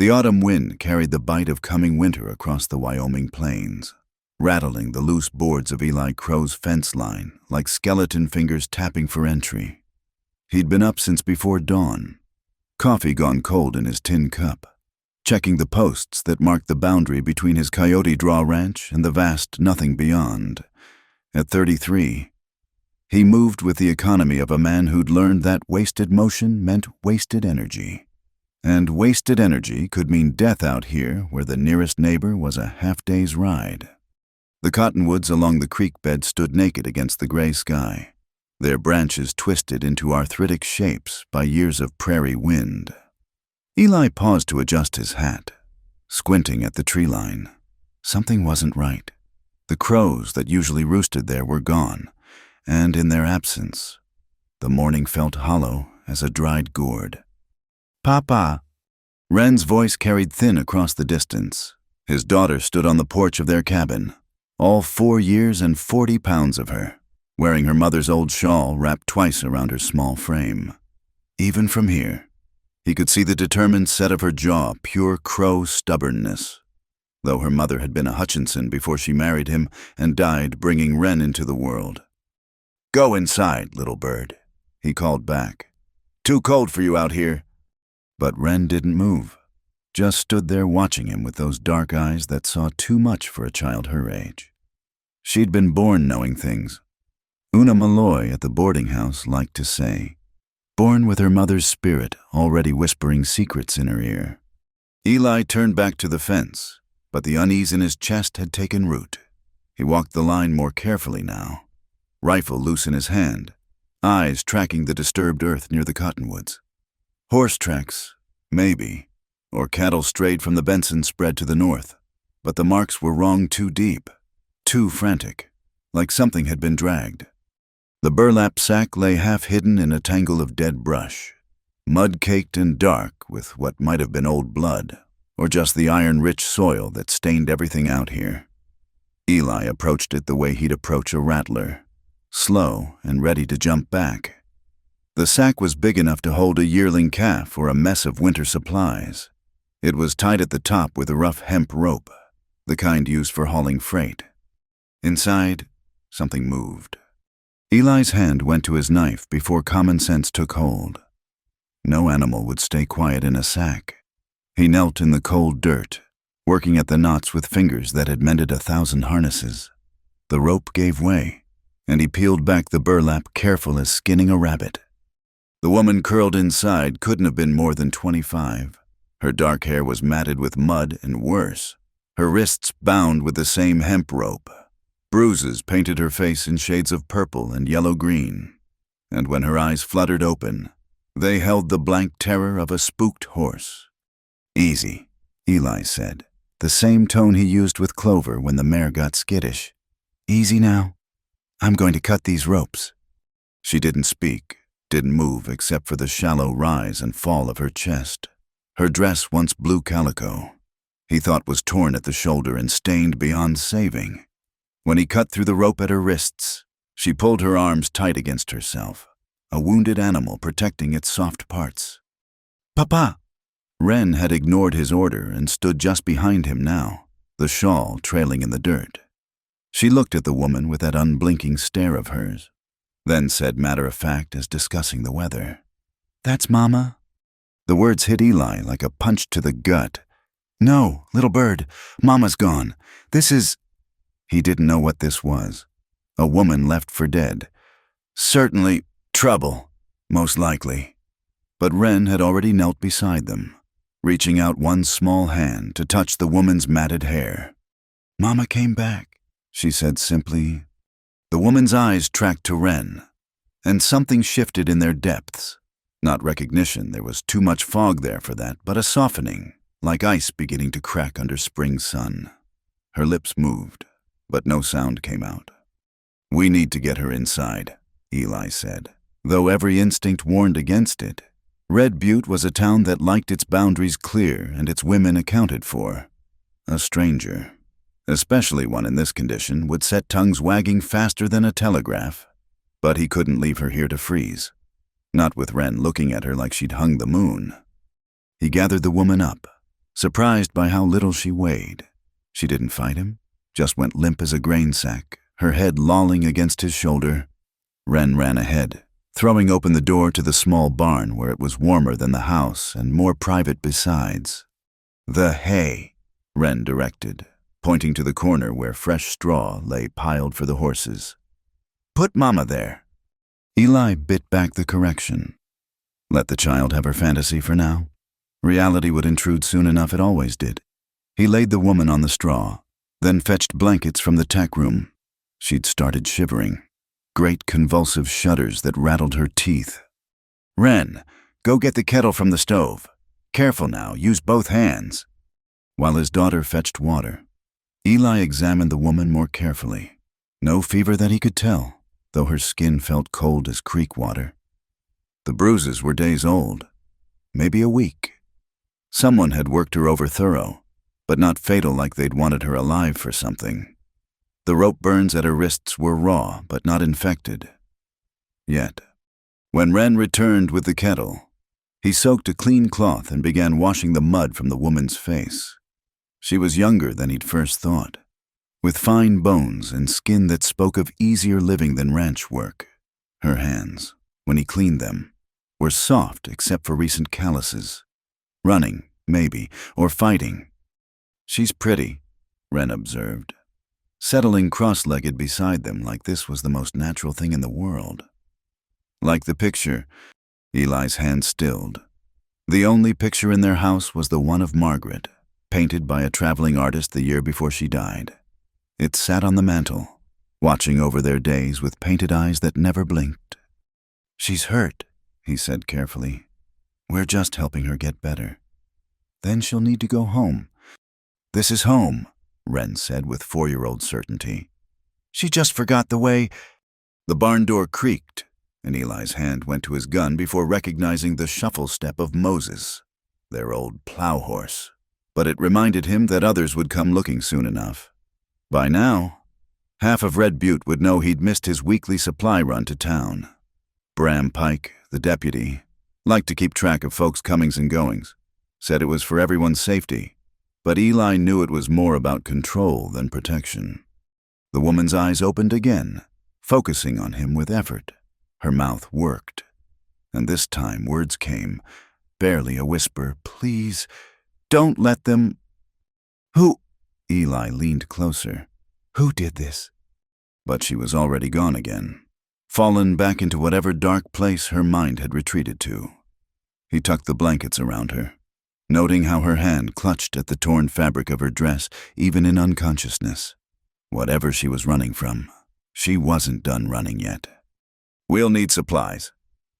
The autumn wind carried the bite of coming winter across the Wyoming plains, rattling the loose boards of Eli Crow's fence line like skeleton fingers tapping for entry. He'd been up since before dawn, coffee gone cold in his tin cup, checking the posts that marked the boundary between his Coyote Draw ranch and the vast nothing beyond. At 33, he moved with the economy of a man who'd learned that wasted motion meant wasted energy. And wasted energy could mean death out here where the nearest neighbor was a half-day's ride. The cottonwoods along the creek bed stood naked against the gray sky, their branches twisted into arthritic shapes by years of prairie wind. Eli paused to adjust his hat, squinting at the tree line. Something wasn't right. The crows that usually roosted there were gone, and in their absence, the morning felt hollow as a dried gourd. "Papa!" Wren's voice carried thin across the distance. His daughter stood on the porch of their cabin, all 4 years and 40 pounds of her, wearing her mother's old shawl wrapped twice around her small frame. Even from here, he could see the determined set of her jaw, pure crow stubbornness. Though her mother had been a Hutchinson before she married him and died bringing Wren into the world. "Go inside, little bird," he called back. "Too cold for you out here." But Wren didn't move, just stood there watching him with those dark eyes that saw too much for a child her age. She'd been born knowing things. Una Malloy at the boarding house liked to say, born with her mother's spirit already whispering secrets in her ear. Eli turned back to the fence, but the unease in his chest had taken root. He walked the line more carefully now, rifle loose in his hand, eyes tracking the disturbed earth near the cottonwoods. Horse tracks, maybe, or cattle strayed from the Benson spread to the north, but the marks were wrong too deep, too frantic, like something had been dragged. The burlap sack lay half hidden in a tangle of dead brush, mud-caked and dark with what might have been old blood, or just the iron-rich soil that stained everything out here. Eli approached it the way he'd approach a rattler, slow and ready to jump back. The sack was big enough to hold a yearling calf or a mess of winter supplies. It was tied at the top with a rough hemp rope, the kind used for hauling freight. Inside, something moved. Eli's hand went to his knife before common sense took hold. No animal would stay quiet in a sack. He knelt in the cold dirt, working at the knots with fingers that had mended 1,000 harnesses. The rope gave way, and he peeled back the burlap careful as skinning a rabbit. The woman curled inside couldn't have been more than 25. Her dark hair was matted with mud and worse, her wrists bound with the same hemp rope. Bruises painted her face in shades of purple and yellow-green, and when her eyes fluttered open, they held the blank terror of a spooked horse. "Easy," Eli said, the same tone he used with Clover when the mare got skittish. "Easy now. I'm going to cut these ropes." She didn't speak, didn't move except for the shallow rise and fall of her chest. Her dress, once blue calico, he thought was torn at the shoulder and stained beyond saving. When he cut through the rope at her wrists, she pulled her arms tight against herself, a wounded animal protecting its soft parts. "Papa!" Wren had ignored his order and stood just behind him now, the shawl trailing in the dirt. She looked at the woman with that unblinking stare of hers, then said matter-of-fact as discussing the weather, "That's Mama." The words hit Eli like a punch to the gut. "No, little bird, Mama's gone. This is—" He didn't know what this was. A woman left for dead. Certainly trouble, most likely. But Wren had already knelt beside them, reaching out one small hand to touch the woman's matted hair. "Mama came back," she said simply. The woman's eyes tracked to Wren, and something shifted in their depths. Not recognition, there was too much fog there for that, but a softening, like ice beginning to crack under spring sun. Her lips moved, but no sound came out. "We need to get her inside," Eli said, though every instinct warned against it. Red Butte was a town that liked its boundaries clear and its women accounted for. A stranger, especially one in this condition, would set tongues wagging faster than a telegraph. But he couldn't leave her here to freeze, not with Wren looking at her like she'd hung the moon. He gathered the woman up, surprised by how little she weighed. She didn't fight him, just went limp as a grain sack, her head lolling against his shoulder. Wren ran ahead, throwing open the door to the small barn where it was warmer than the house and more private besides. "The hay," Wren directed, pointing to the corner where fresh straw lay piled for the horses. "Put Mama there." Eli bit back the correction. Let the child have her fantasy for now. Reality would intrude soon enough, it always did. He laid the woman on the straw, then fetched blankets from the tech room. She'd started shivering, great convulsive shudders that rattled her teeth. "Wren, go get the kettle from the stove. Careful now, use both hands." While his daughter fetched water, Eli examined the woman more carefully. No fever that he could tell, though her skin felt cold as creek water. The bruises were days old, maybe a week. Someone had worked her over thorough, but not fatal like they'd wanted her alive for something. The rope burns at her wrists were raw, but not infected. Yet, when Wren returned with the kettle, he soaked a clean cloth and began washing the mud from the woman's face. She was younger than he'd first thought, with fine bones and skin that spoke of easier living than ranch work. Her hands, when he cleaned them, were soft except for recent calluses. Running, maybe, or fighting. "She's pretty," Wren observed, settling cross-legged beside them like this was the most natural thing in the world. Like the picture, Eli's hand stilled. The only picture in their house was the one of Margaret, painted by a traveling artist the year before she died. It sat on the mantel, watching over their days with painted eyes that never blinked. "She's hurt," he said carefully. "We're just helping her get better. Then she'll need to go home." "This is home," Wren said with 4-year-old certainty. "She just forgot the way—" The barn door creaked, and Eli's hand went to his gun before recognizing the shuffle step of Moses, their old plow horse. But it reminded him that others would come looking soon enough. By now, half of Red Butte would know he'd missed his weekly supply run to town. Bram Pike, the deputy, liked to keep track of folks' comings and goings, said it was for everyone's safety, but Eli knew it was more about control than protection. The woman's eyes opened again, focusing on him with effort. Her mouth worked, and this time words came, barely a whisper. "Please, don't let them—" "Who—" Eli leaned closer. "Who did this?" But she was already gone again, fallen back into whatever dark place her mind had retreated to. He tucked the blankets around her, noting how her hand clutched at the torn fabric of her dress even in unconsciousness. Whatever she was running from, she wasn't done running yet. "We'll need supplies,"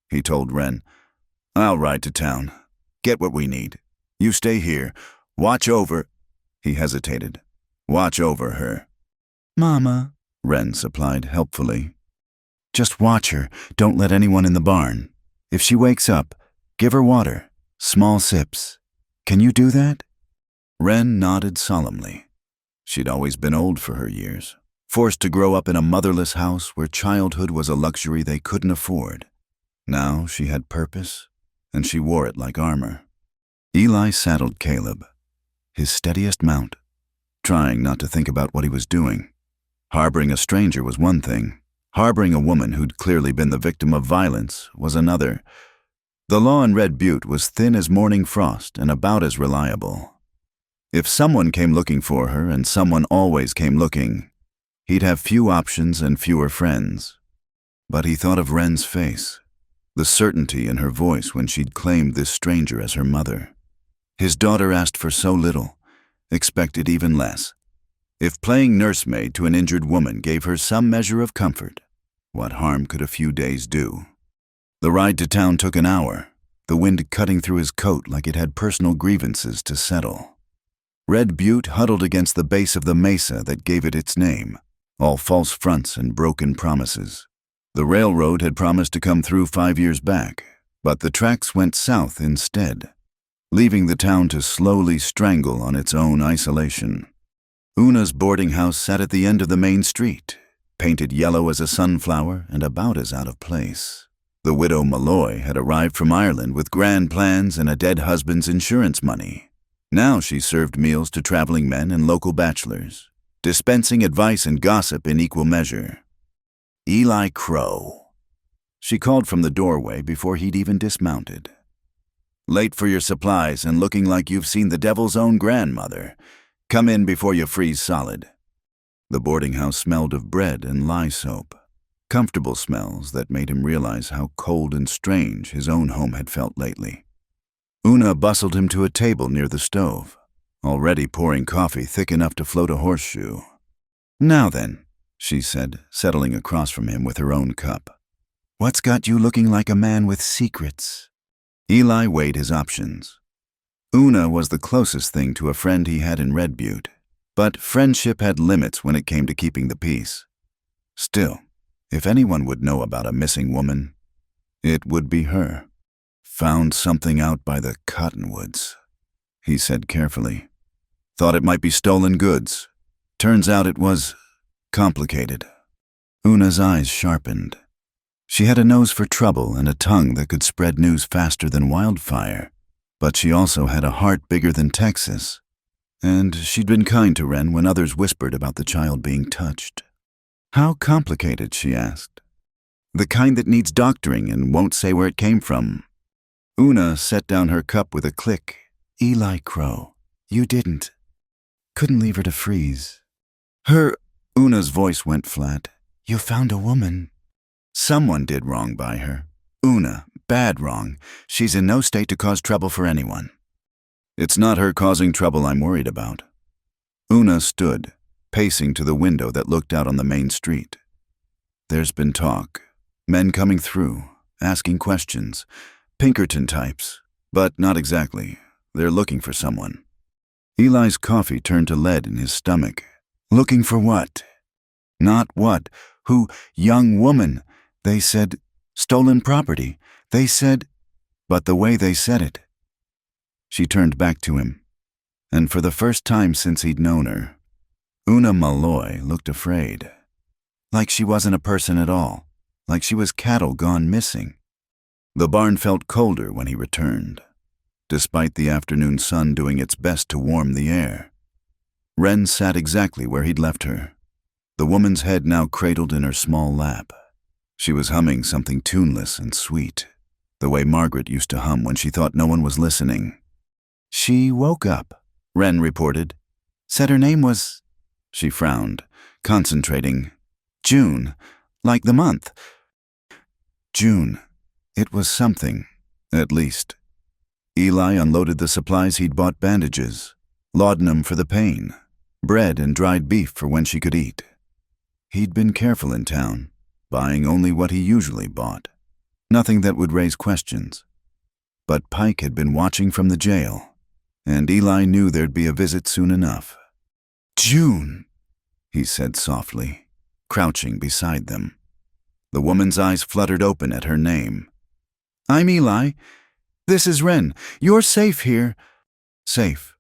he told Wren. "I'll ride to town, get what we need. You stay here, watch over—" He hesitated. "Watch over her." "Mama," Wren supplied helpfully. "Just watch her, don't let anyone in the barn. If she wakes up, give her water, small sips. Can you do that?" Wren nodded solemnly. She'd always been old for her years, forced to grow up in a motherless house where childhood was a luxury they couldn't afford. Now she had purpose, and she wore it like armor. Eli saddled Caleb, his steadiest mount, trying not to think about what he was doing. Harboring a stranger was one thing. Harboring a woman who'd clearly been the victim of violence was another. The law in Red Butte was thin as morning frost and about as reliable. If someone came looking for her and someone always came looking, he'd have few options and fewer friends. But he thought of Wren's face, the certainty in her voice when she'd claimed this stranger as her mother. His daughter asked for so little, expected even less. If playing nursemaid to an injured woman gave her some measure of comfort, what harm could a few days do? The ride to town took an hour, the wind cutting through his coat like it had personal grievances to settle. Red Butte huddled against the base of the mesa that gave it its name, all false fronts and broken promises. The railroad had promised to come through 5 years back, but the tracks went south instead, leaving the town to slowly strangle on its own isolation. Una's boarding house sat at the end of the main street, painted yellow as a sunflower and about as out of place. The widow Malloy had arrived from Ireland with grand plans and a dead husband's insurance money. Now she served meals to traveling men and local bachelors, dispensing advice and gossip in equal measure. Eli Crow. She called from the doorway before he'd even dismounted. Late for your supplies and looking like you've seen the devil's own grandmother. Come in before you freeze solid. The boarding house smelled of bread and lye soap, comfortable smells that made him realize how cold and strange his own home had felt lately. Una bustled him to a table near the stove, already pouring coffee thick enough to float a horseshoe. Now then, she said, settling across from him with her own cup. What's got you looking like a man with secrets? Eli weighed his options. Una was the closest thing to a friend he had in Red Butte, but friendship had limits when it came to keeping the peace. Still, if anyone would know about a missing woman, it would be her. Found something out by the cottonwoods, he said carefully. Thought it might be stolen goods. Turns out it was complicated. Una's eyes sharpened. She had a nose for trouble and a tongue that could spread news faster than wildfire, but she also had a heart bigger than Texas. And she'd been kind to Wren when others whispered about the child being touched. How complicated, she asked. The kind that needs doctoring and won't say where it came from. Una set down her cup with a click. Eli Crow, you didn't. Couldn't leave her to freeze. Una's voice went flat. You found a woman. Someone did wrong by her. Una, bad wrong. She's in no state to cause trouble for anyone. It's not her causing trouble I'm worried about. Una stood, pacing to the window that looked out on the main street. There's been talk. Men coming through, asking questions. Pinkerton types, but not exactly. They're looking for someone. Eli's coffee turned to lead in his stomach. Looking for what? Not what. Who? Young woman. They said, stolen property. They said, but the way they said it. She turned back to him, and for the first time since he'd known her, Una Malloy looked afraid. Like she wasn't a person at all, like she was cattle gone missing. The barn felt colder when he returned, despite the afternoon sun doing its best to warm the air. Wren sat exactly where he'd left her, the woman's head now cradled in her small lap. She was humming something tuneless and sweet, the way Margaret used to hum when she thought no one was listening. She woke up, Wren reported. Said her name was... She frowned, concentrating. June, like the month. June. It was something, at least. Eli unloaded the supplies he'd bought: bandages, laudanum for the pain, bread and dried beef for when she could eat. He'd been careful in town, buying only what he usually bought, nothing that would raise questions. But Pike had been watching from the jail, and Eli knew there'd be a visit soon enough. June, he said softly, crouching beside them. The woman's eyes fluttered open at her name. I'm Eli. This is Wren. You're safe here. Safe.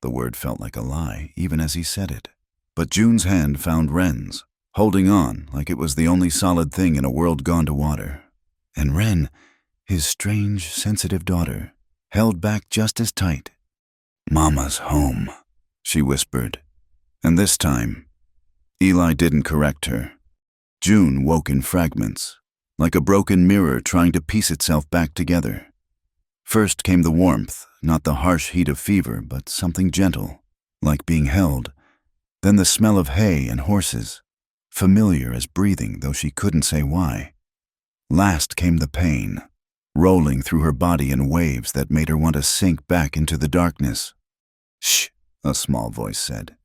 The word felt like a lie, even as he said it. But June's hand found Wren's, holding on like it was the only solid thing in a world gone to water. And Wren, his strange, sensitive daughter, held back just as tight. Mama's home, she whispered. And this time, Eli didn't correct her. June woke in fragments, like a broken mirror trying to piece itself back together. First came the warmth, not the harsh heat of fever, but something gentle, like being held. Then the smell of hay and horses, familiar as breathing, though she couldn't say why. Last came the pain, rolling through her body in waves that made her want to sink back into the darkness. Shh, a small voice said.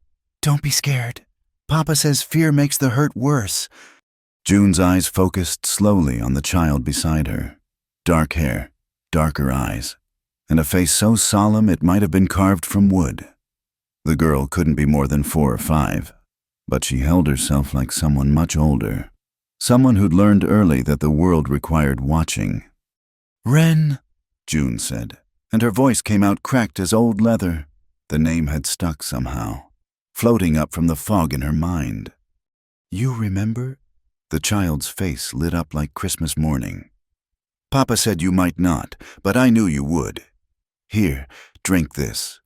Don't be scared. Papa says fear makes the hurt worse. June's eyes focused slowly on the child beside her. Dark hair, darker eyes, and a face so solemn it might have been carved from wood. The girl couldn't be more than 4 or 5, but she held herself like someone much older, someone who'd learned early that the world required watching. Wren, June said, and her voice came out cracked as old leather. The name had stuck somehow, floating up from the fog in her mind. You remember? The child's face lit up like Christmas morning. Papa said you might not, but I knew you would. Here, drink this.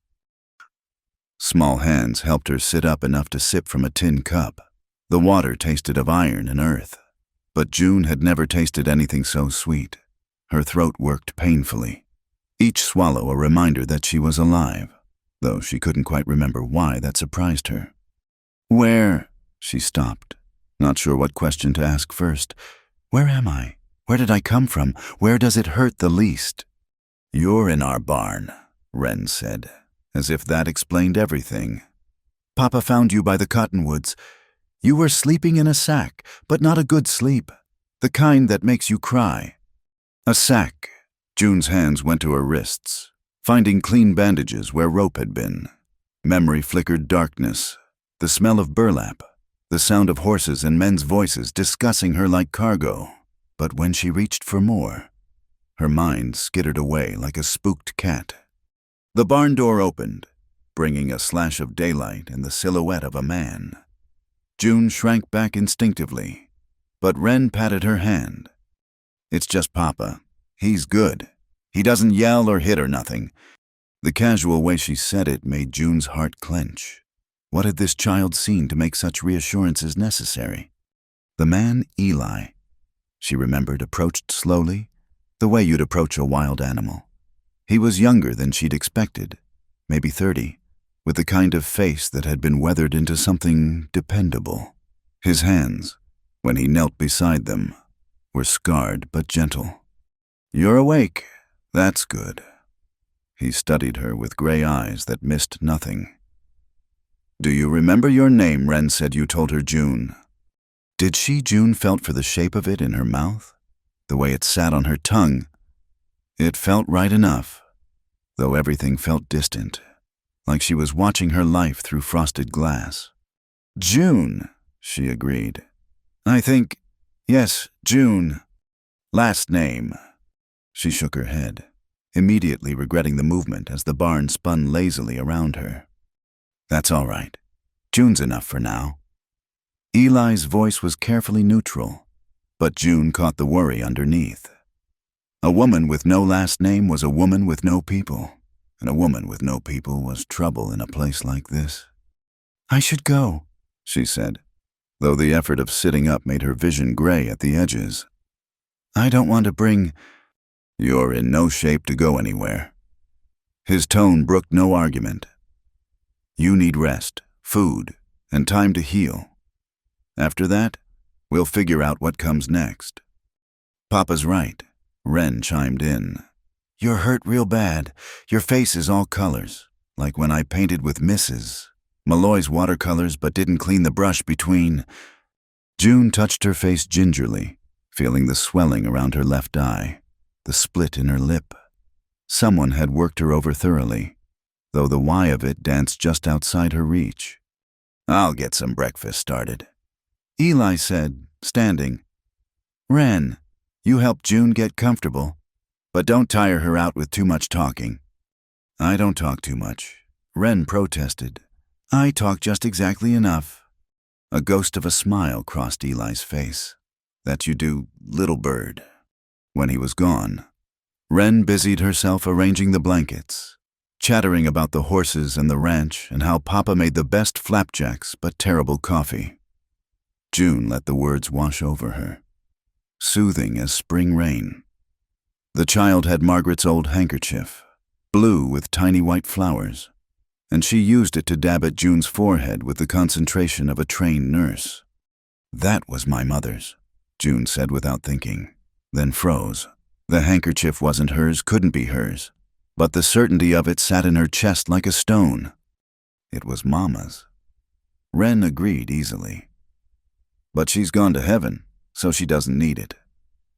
Small hands helped her sit up enough to sip from a tin cup. The water tasted of iron and earth. But June had never tasted anything so sweet. Her throat worked painfully. Each swallow a reminder that she was alive, though she couldn't quite remember why that surprised her. "Where?" She stopped, not sure what question to ask first. "Where am I? Where did I come from? Where does it hurt the least?" "You're in our barn," Wren said, as if that explained everything. "Papa found you by the cottonwoods. You were sleeping in a sack, but not a good sleep, the kind that makes you cry." A sack. June's hands went to her wrists, finding clean bandages where rope had been. Memory flickered darkness, the smell of burlap, the sound of horses and men's voices discussing her like cargo. But when she reached for more, her mind skittered away like a spooked cat. The barn door opened, bringing a slash of daylight and the silhouette of a man. June shrank back instinctively, but Wren patted her hand. "It's just Papa. He's good. He doesn't yell or hit or nothing." The casual way she said it made June's heart clench. What had this child seen to make such reassurances necessary? The man, Eli, she remembered, approached slowly, the way you'd approach a wild animal. He was younger than she'd expected, maybe 30, with the kind of face that had been weathered into something dependable. His hands, when he knelt beside them, were scarred but gentle. "You're awake. That's good." He studied her with gray eyes that missed nothing. "Do you remember your name?" Wren said. "You told her June." Did she? June felt for the shape of it in her mouth, the way it sat on her tongue. It felt right enough, though everything felt distant, like she was watching her life through frosted glass. "June," she agreed. Yes, June. Last name." She shook her head, immediately regretting the movement as the barn spun lazily around her. "That's all right. June's enough for now." Eli's voice was carefully neutral, but June caught the worry underneath. A woman with no last name was a woman with no people, and a woman with no people was trouble in a place like this. "I should go," she said, though the effort of sitting up made her vision gray at the edges. "I don't want to bring—" "You're in no shape to go anywhere." His tone brooked no argument. "You need rest, food, and time to heal. After that, we'll figure out what comes next." "Papa's right," Wren chimed in. "You're hurt real bad. Your face is all colors, like when I painted with Mrs. Malloy's watercolors but didn't clean the brush between." June touched her face gingerly, feeling the swelling around her left eye, the split in her lip. Someone had worked her over thoroughly, though the why of it danced just outside her reach. "I'll get some breakfast started," Eli said, standing. "Wren, you help June get comfortable, but don't tire her out with too much talking." "I don't talk too much," Wren protested. "I talk just exactly enough." A ghost of a smile crossed Eli's face. "That you do, little bird." When he was gone, Wren busied herself arranging the blankets, chattering about the horses and the ranch and how Papa made the best flapjacks but terrible coffee. June let the words wash over her, soothing as spring rain. The child had Margaret's old handkerchief, blue with tiny white flowers, and she used it to dab at June's forehead with the concentration of a trained nurse. "That was my mother's," June said without thinking, then froze. The handkerchief wasn't hers, couldn't be hers, but the certainty of it sat in her chest like a stone. It was Mama's. Wren agreed easily. "But she's gone to heaven, so she doesn't need it.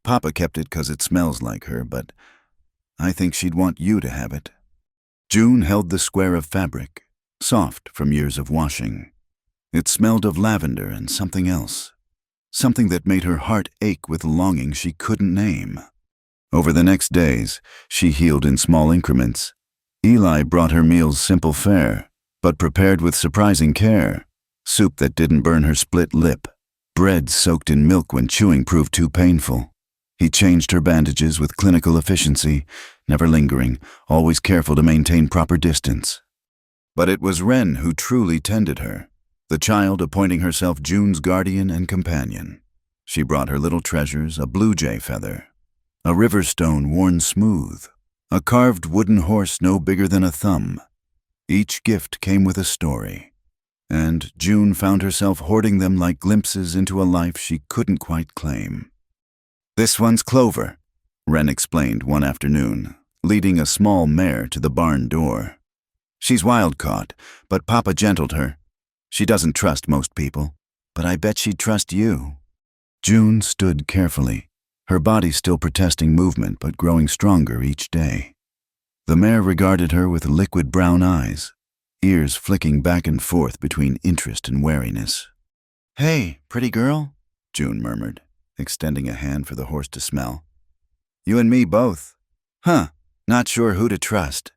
Papa kept it 'cause it smells like her, but I think she'd want you to have it." June held the square of fabric, soft from years of washing. It smelled of lavender and something else, something that made her heart ache with longing she couldn't name. Over the next days, she healed in small increments. Eli brought her meals simple fare, but prepared with surprising care. Soup that didn't burn her split lip, bread soaked in milk when chewing proved too painful. He changed her bandages with clinical efficiency, never lingering, always careful to maintain proper distance. But it was Wren who truly tended her, the child appointing herself June's guardian and companion. She brought her little treasures, a blue jay feather, a river stone worn smooth, a carved wooden horse no bigger than a thumb. Each gift came with a story, and June found herself hoarding them like glimpses into a life she couldn't quite claim. "This one's Clover," Wren explained one afternoon, leading a small mare to the barn door. "She's wild-caught, but Papa gentled her. She doesn't trust most people, but I bet she'd trust you." June stood carefully, her body still protesting movement but growing stronger each day. The mare regarded her with liquid brown eyes, ears flicking back and forth between interest and wariness. "Hey, pretty girl," June murmured, extending a hand for the horse to smell. "You and me both. Huh, not sure who to trust."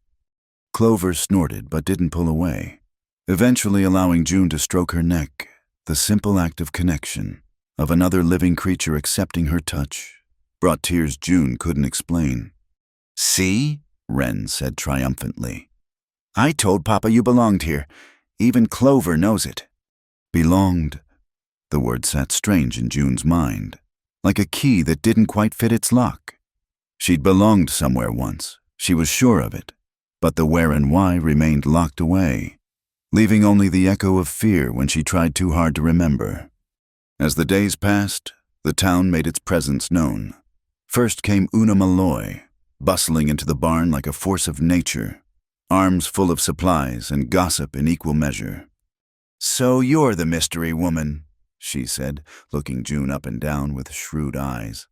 Clover snorted but didn't pull away, eventually allowing June to stroke her neck, the simple act of connection, of another living creature accepting her touch, brought tears June couldn't explain. "See?" Wren said triumphantly. "I told Papa you belonged here. Even Clover knows it." Belonged. The word sat strange in June's mind, like a key that didn't quite fit its lock. She'd belonged somewhere once, she was sure of it, but the where and why remained locked away, leaving only the echo of fear when she tried too hard to remember. As the days passed, the town made its presence known. First came Una Malloy, bustling into the barn like a force of nature, arms full of supplies and gossip in equal measure. "So you're the mystery woman," she said, looking June up and down with shrewd eyes.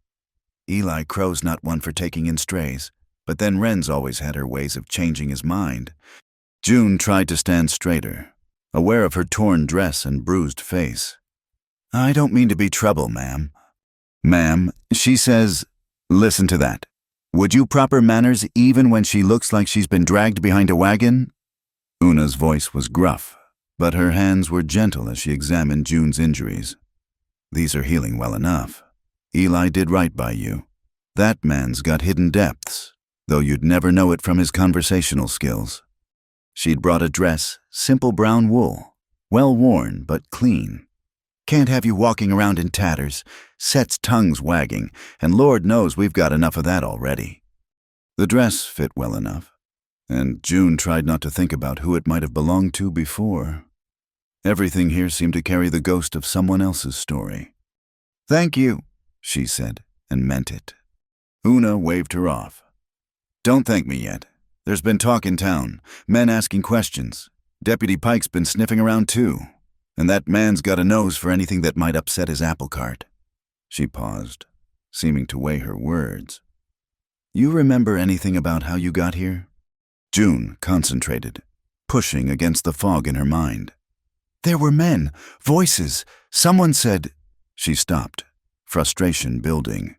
"Eli Crow's not one for taking in strays, but then Wren's always had her ways of changing his mind." June tried to stand straighter, aware of her torn dress and bruised face. "I don't mean to be trouble, ma'am." "Ma'am," she says, "listen to that. Would you proper manners even when she looks like she's been dragged behind a wagon?" Una's voice was gruff, but her hands were gentle as she examined June's injuries. "These are healing well enough. Eli did right by you. That man's got hidden depths, though you'd never know it from his conversational skills." She'd brought a dress, simple brown wool, well worn but clean. "Can't have you walking around in tatters, Set's tongues wagging, and Lord knows we've got enough of that already." The dress fit well enough, and June tried not to think about who it might have belonged to before. Everything here seemed to carry the ghost of someone else's story. "Thank you," she said, and meant it. Una waved her off. "Don't thank me yet. There's been talk in town, men asking questions. Deputy Pike's been sniffing around too, and that man's got a nose for anything that might upset his apple cart." She paused, seeming to weigh her words. "You remember anything about how you got here?" June concentrated, pushing against the fog in her mind. "There were men, voices, someone said—" She stopped, frustration building.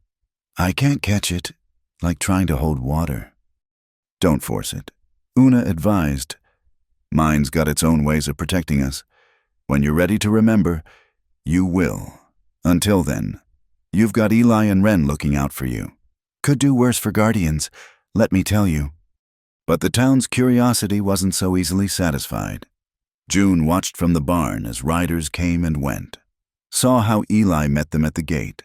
"I can't catch it, like trying to hold water." "Don't force it," Una advised. "Mind's got its own ways of protecting us. When you're ready to remember, you will. Until then, you've got Eli and Wren looking out for you. Could do worse for guardians, let me tell you." But the town's curiosity wasn't so easily satisfied. June watched from the barn as riders came and went, saw how Eli met them at the gate,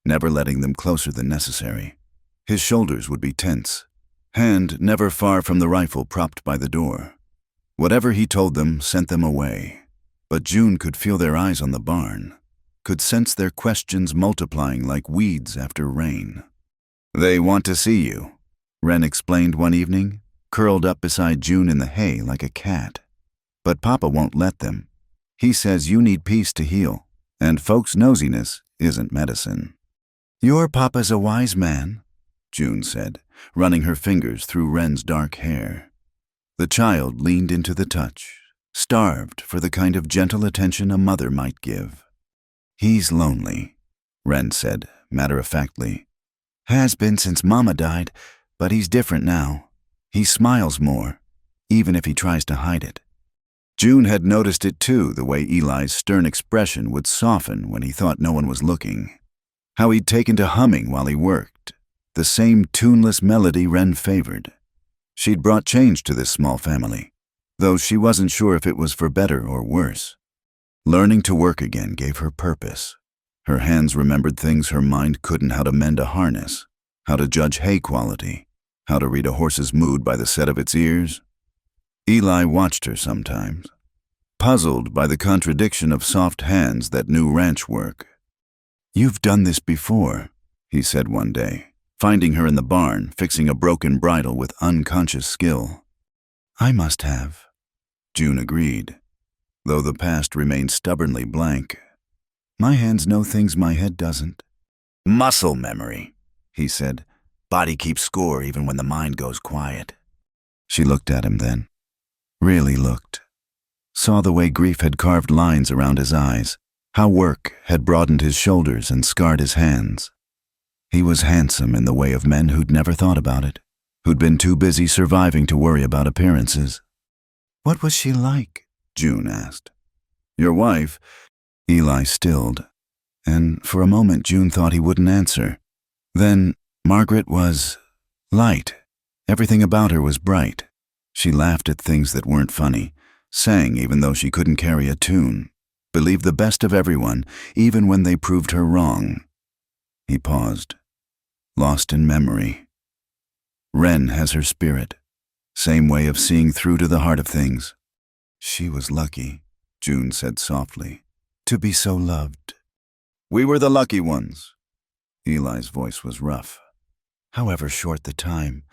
never letting them closer than necessary. His shoulders would be tense, hand never far from the rifle propped by the door. Whatever he told them sent them away, but June could feel their eyes on the barn, could sense their questions multiplying like weeds after rain. "They want to see you," Wren explained one evening, curled up beside June in the hay like a cat. "But Papa won't let them. He says you need peace to heal, and folks' nosiness isn't medicine." "Your Papa's a wise man," June said, running her fingers through Wren's dark hair. The child leaned into the touch, starved for the kind of gentle attention a mother might give. "He's lonely," Wren said, matter-of-factly. "Has been since Mama died, but he's different now. He smiles more, even if he tries to hide it." June had noticed it too, the way Eli's stern expression would soften when he thought no one was looking. How he'd taken to humming while he worked, the same tuneless melody Wren favored. She'd brought change to this small family, though she wasn't sure if it was for better or worse. Learning to work again gave her purpose. Her hands remembered things her mind couldn't: how to mend a harness, how to judge hay quality, how to read a horse's mood by the set of its ears. Eli watched her sometimes, puzzled by the contradiction of soft hands that knew ranch work. "You've done this before," he said one day, finding her in the barn, fixing a broken bridle with unconscious skill. "I must have," June agreed, though the past remained stubbornly blank. "My hands know things my head doesn't." "Muscle memory," he said. "Body keeps score even when the mind goes quiet." She looked at him then. Really looked. Saw the way grief had carved lines around his eyes, how work had broadened his shoulders and scarred his hands. He was handsome in the way of men who'd never thought about it, who'd been too busy surviving to worry about appearances. "What was she like?" June asked. "Your wife?" Eli stilled, and for a moment June thought he wouldn't answer. Then Margaret was light. Everything about her was bright. She laughed at things that weren't funny, sang even though she couldn't carry a tune, believed the best of everyone, even when they proved her wrong. He paused, lost in memory. "Wren has her spirit, same way of seeing through to the heart of things." "She was lucky," June said softly, "to be so loved." "We were the lucky ones." Eli's voice was rough. "However short the time."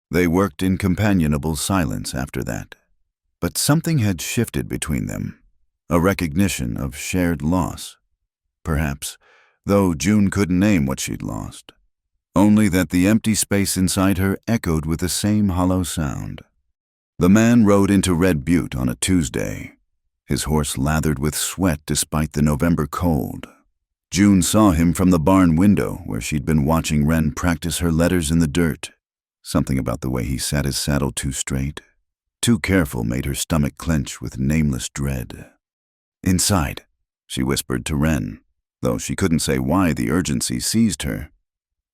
They worked in companionable silence after that. But something had shifted between them, a recognition of shared loss. Perhaps, though June couldn't name what she'd lost. Only that the empty space inside her echoed with the same hollow sound. The man rode into Red Butte on a Tuesday, his horse lathered with sweat despite the November cold. June saw him from the barn window where she'd been watching Wren practice her letters in the dirt. Something about the way he sat his saddle too straight, too careful, made her stomach clench with nameless dread. "Inside," she whispered to Wren, though she couldn't say why the urgency seized her.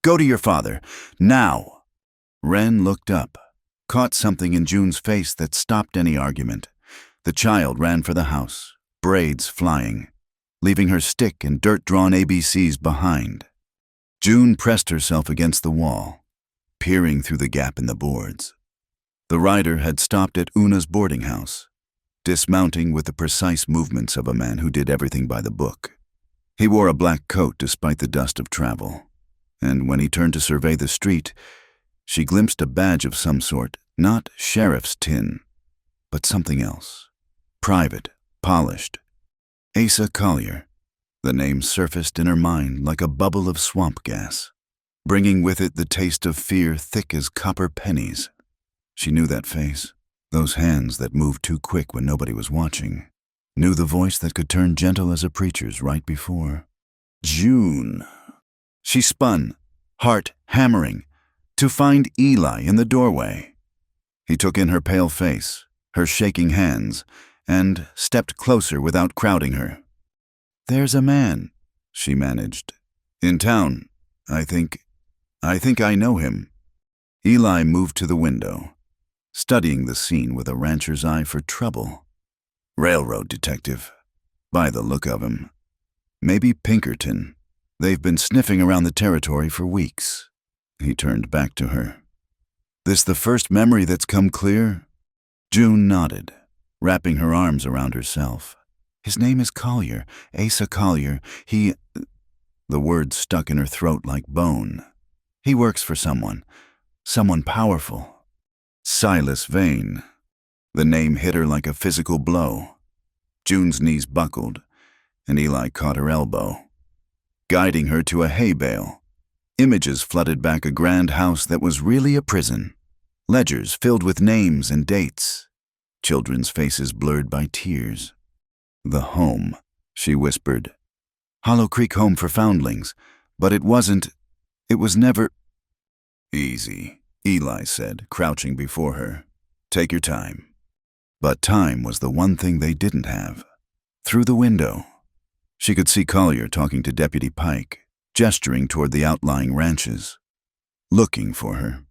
"Go to your father, now!" Wren looked up, caught something in June's face that stopped any argument. The child ran for the house, braids flying, leaving her stick and dirt-drawn ABCs behind. June pressed herself against the wall, peering through the gap in the boards. The rider had stopped at Una's boarding house, dismounting with the precise movements of a man who did everything by the book. He wore a black coat despite the dust of travel, and when he turned to survey the street, she glimpsed a badge of some sort, not sheriff's tin, but something else. Private, polished. Asa Collier. The name surfaced in her mind like a bubble of swamp gas, bringing with it the taste of fear thick as copper pennies. She knew that face, those hands that moved too quick when nobody was watching, knew the voice that could turn gentle as a preacher's right before. June. She spun, heart hammering, to find Eli in the doorway. He took in her pale face, her shaking hands, and stepped closer without crowding her. "There's a man," she managed. "In town, I think I know him." Eli moved to the window, studying the scene with a rancher's eye for trouble. "Railroad detective, by the look of him. Maybe Pinkerton. They've been sniffing around the territory for weeks." He turned back to her. "This the first memory that's come clear?" June nodded, wrapping her arms around herself. "His name is Collier, Asa Collier. He—" The word stuck in her throat like bone. "He works for someone powerful." Silas Vane. The name hit her like a physical blow. June's knees buckled, and Eli caught her elbow, guiding her to a hay bale. Images flooded back a grand house that was really a prison. Ledgers filled with names and dates. Children's faces blurred by tears. "The home," she whispered. "Hollow Creek Home for Foundlings. But it was never—" "Easy," Eli said, crouching before her. "Take your time." But time was the one thing they didn't have. Through the window, she could see Collier talking to Deputy Pike, gesturing toward the outlying ranches, looking for her.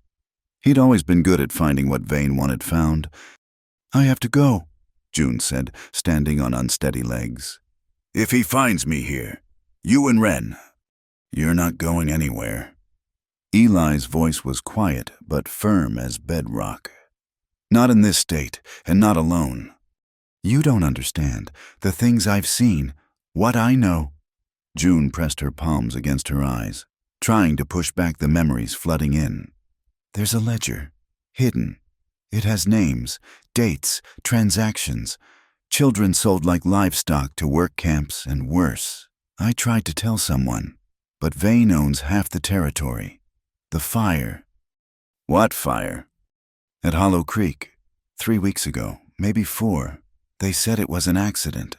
He'd always been good at finding what Vane wanted found, I have to go, June said, standing on unsteady legs. If he finds me here, you and Wren, you're not going anywhere. Eli's voice was quiet but firm as bedrock. Not in this state, and not alone. You don't understand. The things I've seen, what I know. June pressed her palms against her eyes, trying to push back the memories flooding in. There's a ledger, hidden. It has names, dates, transactions. Children sold like livestock to work camps and worse. I tried to tell someone, but Vane owns half the territory. The fire. What fire? At Hollow Creek, 3 weeks ago, maybe 4. They said it was an accident,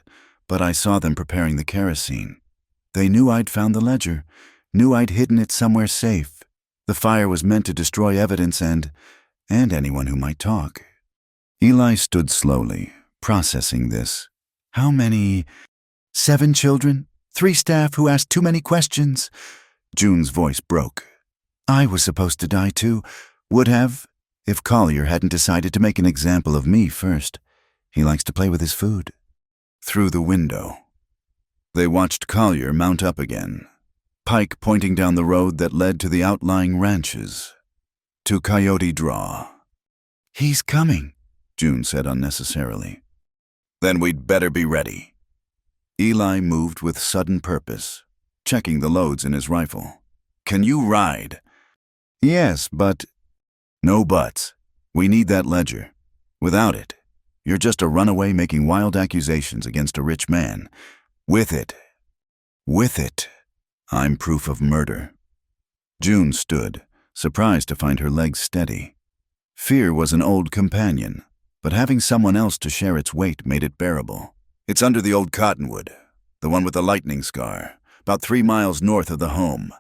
but I saw them preparing the kerosene. They knew I'd found the ledger, knew I'd hidden it somewhere safe. The fire was meant to destroy evidence and anyone who might talk. Eli stood slowly, processing this. How many? 7 children? 3 staff who asked too many questions? June's voice broke. I was supposed to die too. Would have, if Collier hadn't decided to make an example of me first. He likes to play with his food. Through the window. They watched Collier mount up again, Pike pointing down the road that led to the outlying ranches, to Coyote Draw. He's coming, June said unnecessarily. Then we'd better be ready. Eli moved with sudden purpose, checking the loads in his rifle. Can you ride? Yes, but... No buts. We need that ledger. Without it, you're just a runaway making wild accusations against a rich man. With it, I'm proof of murder. June stood, surprised to find her legs steady. Fear was an old companion, but having someone else to share its weight made it bearable. It's under the old cottonwood, the one with the lightning scar, about 3 miles north of the home.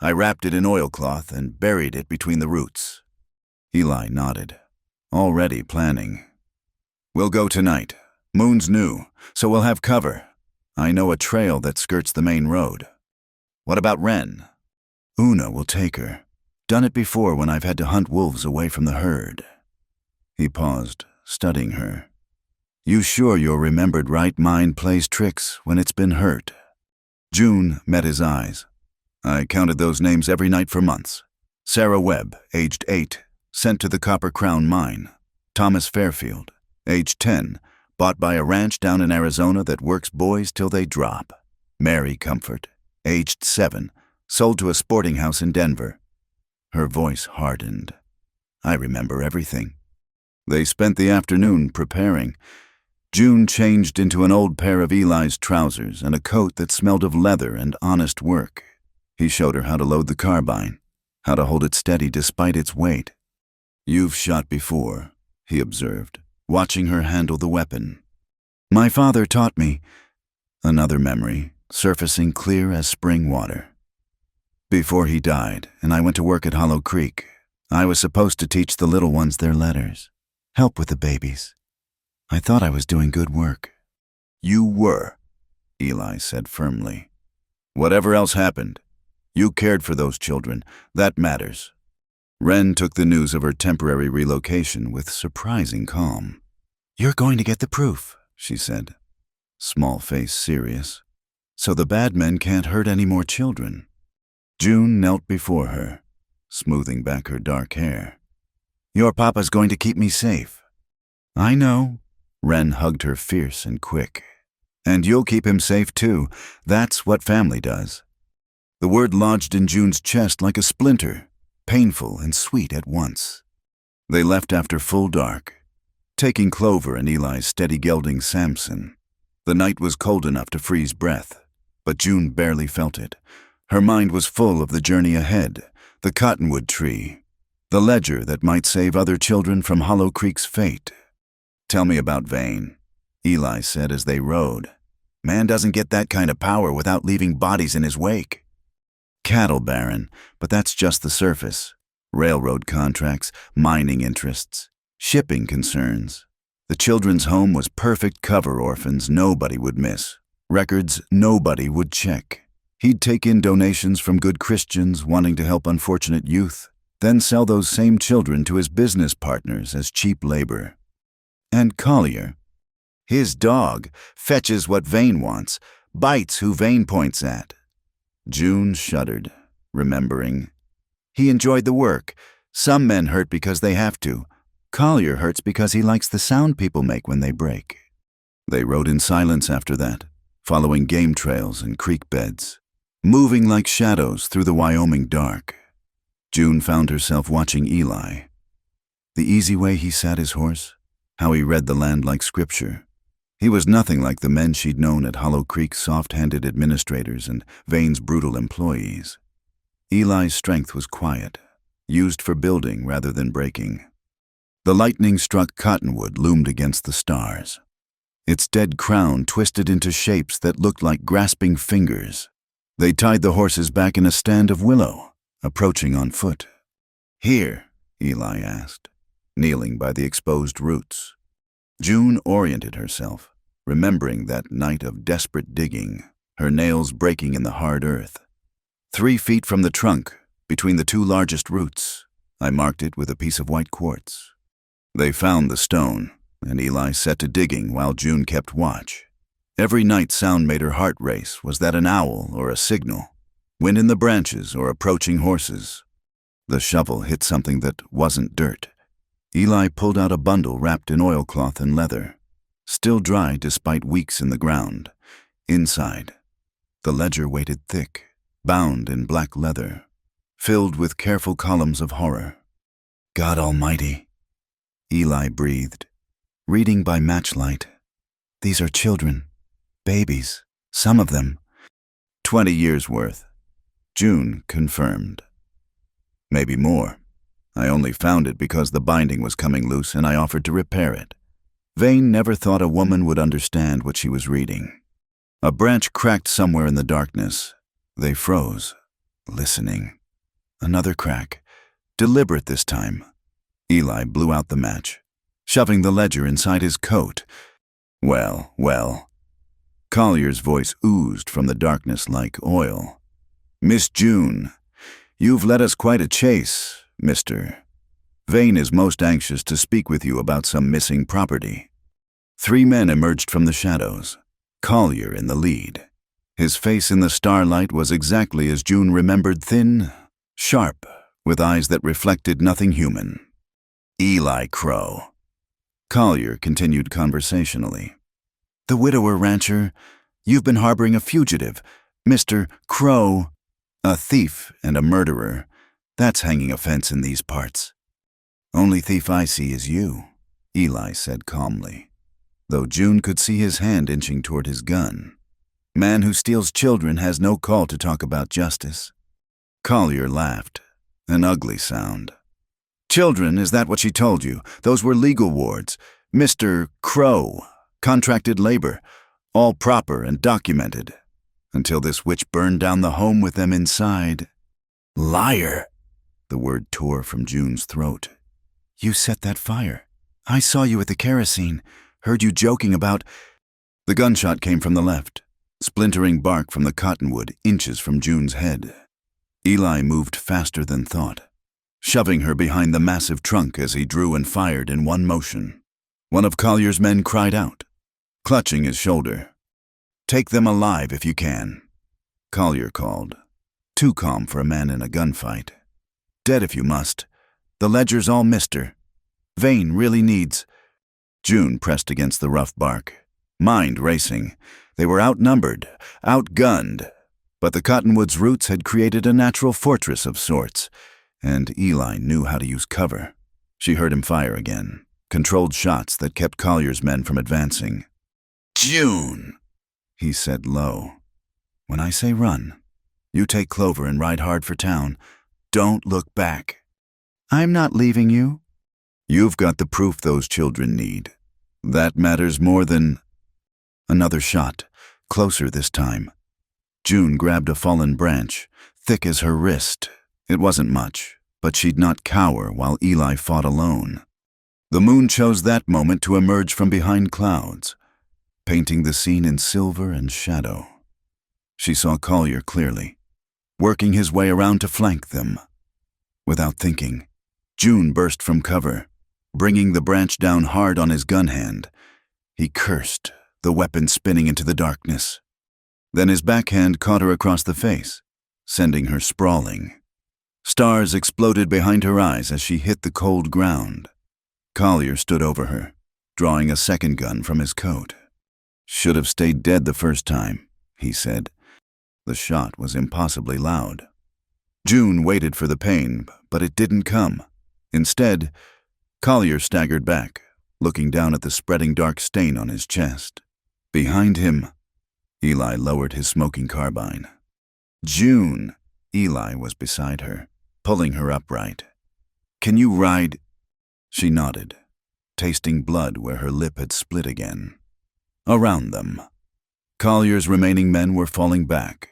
I wrapped it in oilcloth and buried it between the roots. Eli nodded, already planning. We'll go tonight. Moon's new, so we'll have cover. I know a trail that skirts the main road. What about Wren? Una will take her. Done it before when I've had to hunt wolves away from the herd. He paused, studying her. You sure your remembered right mind plays tricks when it's been hurt? June met his eyes. I counted those names every night for months. Sarah Webb, aged 8, sent to the Copper Crown mine. Thomas Fairfield, aged 10, bought by a ranch down in Arizona that works boys till they drop. Mary Comfort, aged 7, sold to a sporting house in Denver. Her voice hardened. I remember everything. They spent the afternoon preparing. June changed into an old pair of Eli's trousers and a coat that smelled of leather and honest work. He showed her how to load the carbine, how to hold it steady despite its weight. You've shot before, he observed, watching her handle the weapon. My father taught me. Another memory, surfacing clear as spring water. Before he died, and I went to work at Hollow Creek, I was supposed to teach the little ones their letters, help with the babies. I thought I was doing good work. You were, Eli said firmly. Whatever else happened, you cared for those children. That matters. Wren took the news of her temporary relocation with surprising calm. You're going to get the proof, she said, small face serious. So the bad men can't hurt any more children. June knelt before her, smoothing back her dark hair. Your papa's going to keep me safe. I know. Wren hugged her fierce and quick. And you'll keep him safe too. That's what family does. The word lodged in June's chest like a splinter, painful and sweet at once. They left after full dark, taking Clover and Eli's steady gelding Samson. The night was cold enough to freeze breath, but June barely felt it. Her mind was full of the journey ahead, the cottonwood tree, the ledger that might save other children from Hollow Creek's fate. Tell me about Vane, Eli said as they rode. Man doesn't get that kind of power without leaving bodies in his wake. Cattle baron, but that's just the surface. Railroad contracts, mining interests, shipping concerns. The children's home was perfect cover orphans nobody would miss. Records nobody would check. He'd take in donations from good Christians wanting to help unfortunate youth, then sell those same children to his business partners as cheap labor. And Collier, his dog, fetches what Vane wants, bites who Vane points at. June shuddered, remembering. He enjoyed the work. Some men hurt because they have to. Collier hurts because he likes the sound people make when they break. They rode in silence after that, following game trails and creek beds, moving like shadows through the Wyoming dark. June found herself watching Eli. The easy way he sat his horse, how he read the land like scripture. He was nothing like the men she'd known at Hollow Creek's soft-handed administrators and Vane's brutal employees. Eli's strength was quiet, used for building rather than breaking. The lightning-struck cottonwood loomed against the stars. Its dead crown twisted into shapes that looked like grasping fingers. They tied the horses back in a stand of willow, approaching on foot. "Here," Eli asked, kneeling by the exposed roots. June oriented herself, remembering that night of desperate digging, her nails breaking in the hard earth. 3 feet from the trunk, between the 2 largest roots, I marked it with a piece of white quartz. They found the stone, and Eli set to digging while June kept watch. Every night sound made her heart race. Was that an owl or a signal? Wind in the branches or approaching horses? The shovel hit something that wasn't dirt. Eli pulled out a bundle wrapped in oilcloth and leather, still dry despite weeks in the ground. Inside, the ledger weighted thick, bound in black leather, filled with careful columns of horror. "God Almighty," Eli breathed, reading by matchlight. "These are children, babies, some of them." 20 years' worth, June confirmed. "Maybe more. I only found it because the binding was coming loose and I offered to repair it." Vane never thought a woman would understand what she was reading. A branch cracked somewhere in the darkness. They froze, listening. Another crack, deliberate this time. Eli blew out the match, shoving the ledger inside his coat. "Well, well." Collier's voice oozed from the darkness like oil. "Miss June, you've led us quite a chase, Mr. Vane is most anxious to speak with you about some missing property." 3 men emerged from the shadows, Collier in the lead. His face in the starlight was exactly as June remembered, thin, sharp, with eyes that reflected nothing human. "Eli Crow." Collier continued conversationally. "The widower rancher, you've been harboring a fugitive, Mr. Crow, a thief and a murderer. That's hanging a fence in these parts." "Only thief I see is you," Eli said calmly, though June could see his hand inching toward his gun. "Man who steals children has no call to talk about justice." Collier laughed, an ugly sound. "Children, is that what she told you? Those were legal wards. Mr. Crow, contracted labor, all proper and documented, until this witch burned down the home with them inside." "Liar!" The word tore from June's throat. "You set that fire. I saw you at the kerosene, heard you joking about—" The gunshot came from the left, splintering bark from the cottonwood inches from June's head. Eli moved faster than thought, shoving her behind the massive trunk as he drew and fired in one motion. One of Collier's men cried out, clutching his shoulder. "Take them alive if you can," Collier called, too calm for a man in a gunfight. "Dead if you must. The ledger's all mister. Vane really needs—" June pressed against the rough bark, mind racing. They were outnumbered, outgunned, but the cottonwood's roots had created a natural fortress of sorts, and Eli knew how to use cover. She heard him fire again, controlled shots that kept Collier's men from advancing. "June," he said low. "When I say run, you take Clover and ride hard for town. Don't look back." "I'm not leaving you." "You've got the proof those children need. That matters more than—" Another shot, closer this time. June grabbed a fallen branch, thick as her wrist. It wasn't much, but she'd not cower while Eli fought alone. The moon chose that moment to emerge from behind clouds, painting the scene in silver and shadow. She saw Collier clearly, working his way around to flank them. Without thinking, June burst from cover, bringing the branch down hard on his gun hand. He cursed, the weapon spinning into the darkness. Then his backhand caught her across the face, sending her sprawling. Stars exploded behind her eyes as she hit the cold ground. Collier stood over her, drawing a second gun from his coat. "Should have stayed dead the first time," he said. The shot was impossibly loud. June waited for the pain, but it didn't come. Instead, Collier staggered back, looking down at the spreading dark stain on his chest. Behind him, Eli lowered his smoking carbine. "June!" Eli was beside her, pulling her upright. "Can you ride?" She nodded, tasting blood where her lip had split again. Around them, Collier's remaining men were falling back,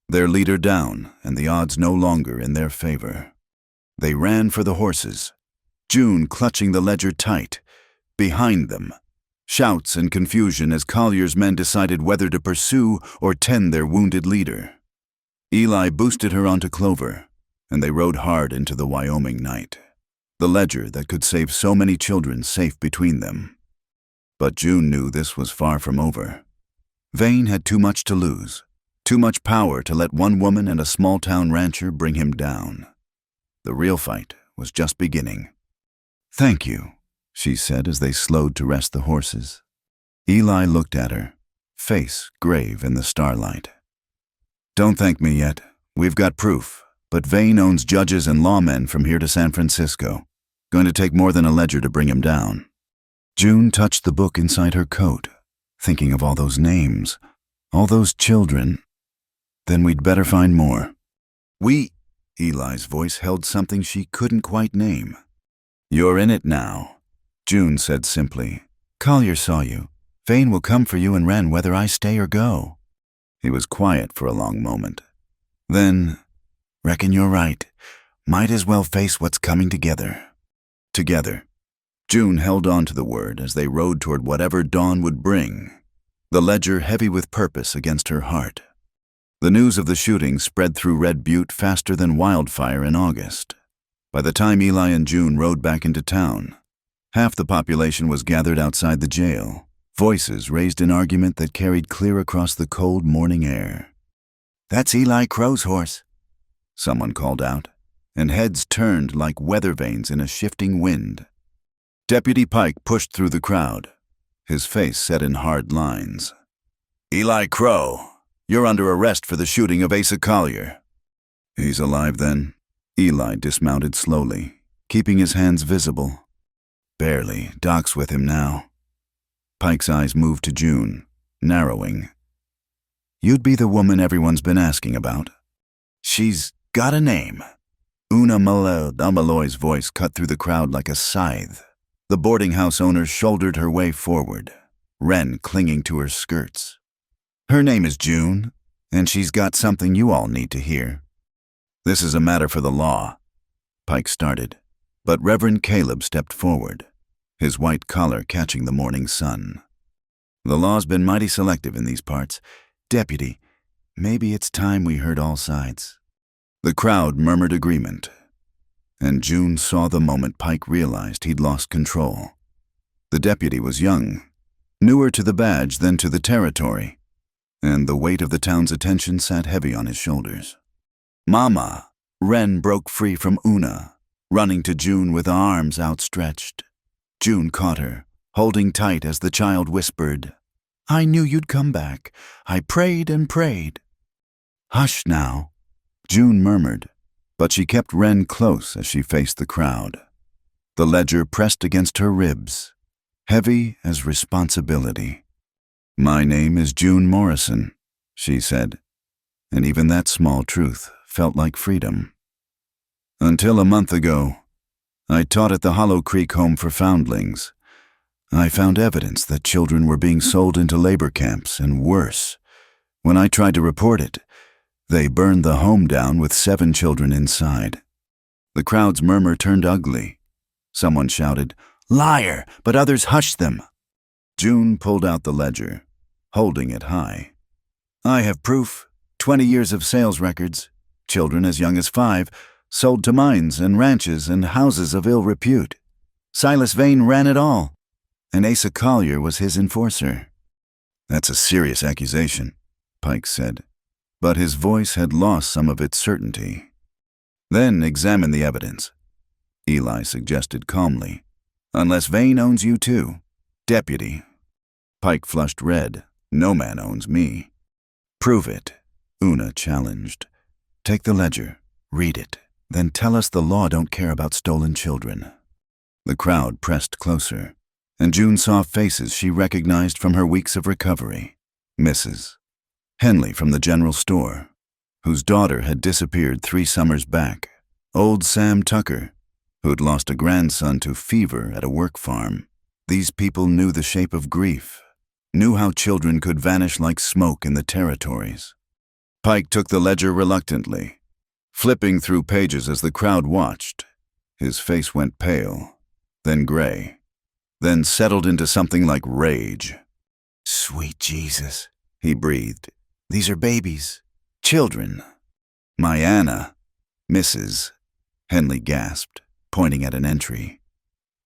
their leader down and the odds no longer in their favor. They ran for the horses, June clutching the ledger tight. Behind them, shouts and confusion as Collier's men decided whether to pursue or tend their wounded leader. Eli boosted her onto Clover, and they rode hard into the Wyoming night, the ledger that could save so many children safe between them. But June knew this was far from over. Vane had too much to lose, too much power to let one woman and a small-town rancher bring him down. The real fight was just beginning. "Thank you," she said as they slowed to rest the horses. Eli looked at her, face grave in the starlight. "Don't thank me yet. We've got proof, but Vane owns judges and lawmen from here to San Francisco. Going to take more than a ledger to bring him down." June touched the book inside her coat, thinking of all those names, all those children. "Then we'd better find more." Eli's voice held something she couldn't quite name. "You're in it now," June said simply. "Collier saw you. Vane will come for you and Wren whether I stay or go." He was quiet for a long moment. Then, "Reckon you're right. Might as well face what's coming together." Together. June held on to the word as they rode toward whatever dawn would bring, the ledger heavy with purpose against her heart. The news of the shooting spread through Red Butte faster than wildfire in August. By the time Eli and June rode back into town, half the population was gathered outside the jail, voices raised in argument that carried clear across the cold morning air. "That's Eli Crow's horse," someone called out, and heads turned like weather vanes in a shifting wind. Deputy Pike pushed through the crowd, his face set in hard lines. "Eli Crow, you're under arrest for the shooting of Asa Collier." "He's alive then?" Eli dismounted slowly, keeping his hands visible. "Barely. Doc's with him now." Pike's eyes moved to June, narrowing. "You'd be the woman everyone's been asking about." "She's got a name." Una Malloy's voice cut through the crowd like a scythe. The boarding house owner shouldered her way forward, Wren clinging to her skirts. "Her name is June, and she's got something you all need to hear." "This is a matter for the law," Pike started, but Reverend Caleb stepped forward, his white collar catching the morning sun. "The law's been mighty selective in these parts. Deputy, maybe it's time we heard all sides." The crowd murmured agreement, and June saw the moment Pike realized he'd lost control. The deputy was young, newer to the badge than to the territory, and the weight of the town's attention sat heavy on his shoulders. "Mama!" Wren broke free from Una, running to June with arms outstretched. June caught her, holding tight as the child whispered, "I knew you'd come back. I prayed and prayed." "Hush now," June murmured, but she kept Wren close as she faced the crowd. The ledger pressed against her ribs, heavy as responsibility. "My name is June Morrison," she said, and even that small truth felt like freedom. "Until a month ago, I taught at the Hollow Creek Home for Foundlings. I found evidence that children were being sold into labor camps, and worse. When I tried to report it, they burned the home down with 7 children inside." The crowd's murmur turned ugly. Someone shouted, "Liar!" but others hushed them. June pulled out the ledger, holding it high. "I have proof. 20 years of sales records. Children as young as 5, sold to mines and ranches and houses of ill repute. Silas Vane ran it all, and Asa Collier was his enforcer. That's a serious accusation, Pike said, but his voice had lost some of its certainty. Then examine the evidence, Eli suggested calmly. Unless Vane owns you too. Deputy. Pike flushed red. No man owns me. Prove it, Una challenged. Take the ledger, read it, then tell us the law don't care about stolen children. The crowd pressed closer, and June saw faces she recognized from her weeks of recovery. Mrs. Henley from the general store, whose daughter had disappeared 3 summers back. Old Sam Tucker, who'd lost a grandson to fever at a work farm. These people knew the shape of grief, knew how children could vanish like smoke in the territories. Pike took the ledger reluctantly, flipping through pages as the crowd watched. His face went pale, then gray, then settled into something like rage. Sweet Jesus, he breathed. These are babies, children. My Anna, Mrs. Henley gasped, pointing at an entry.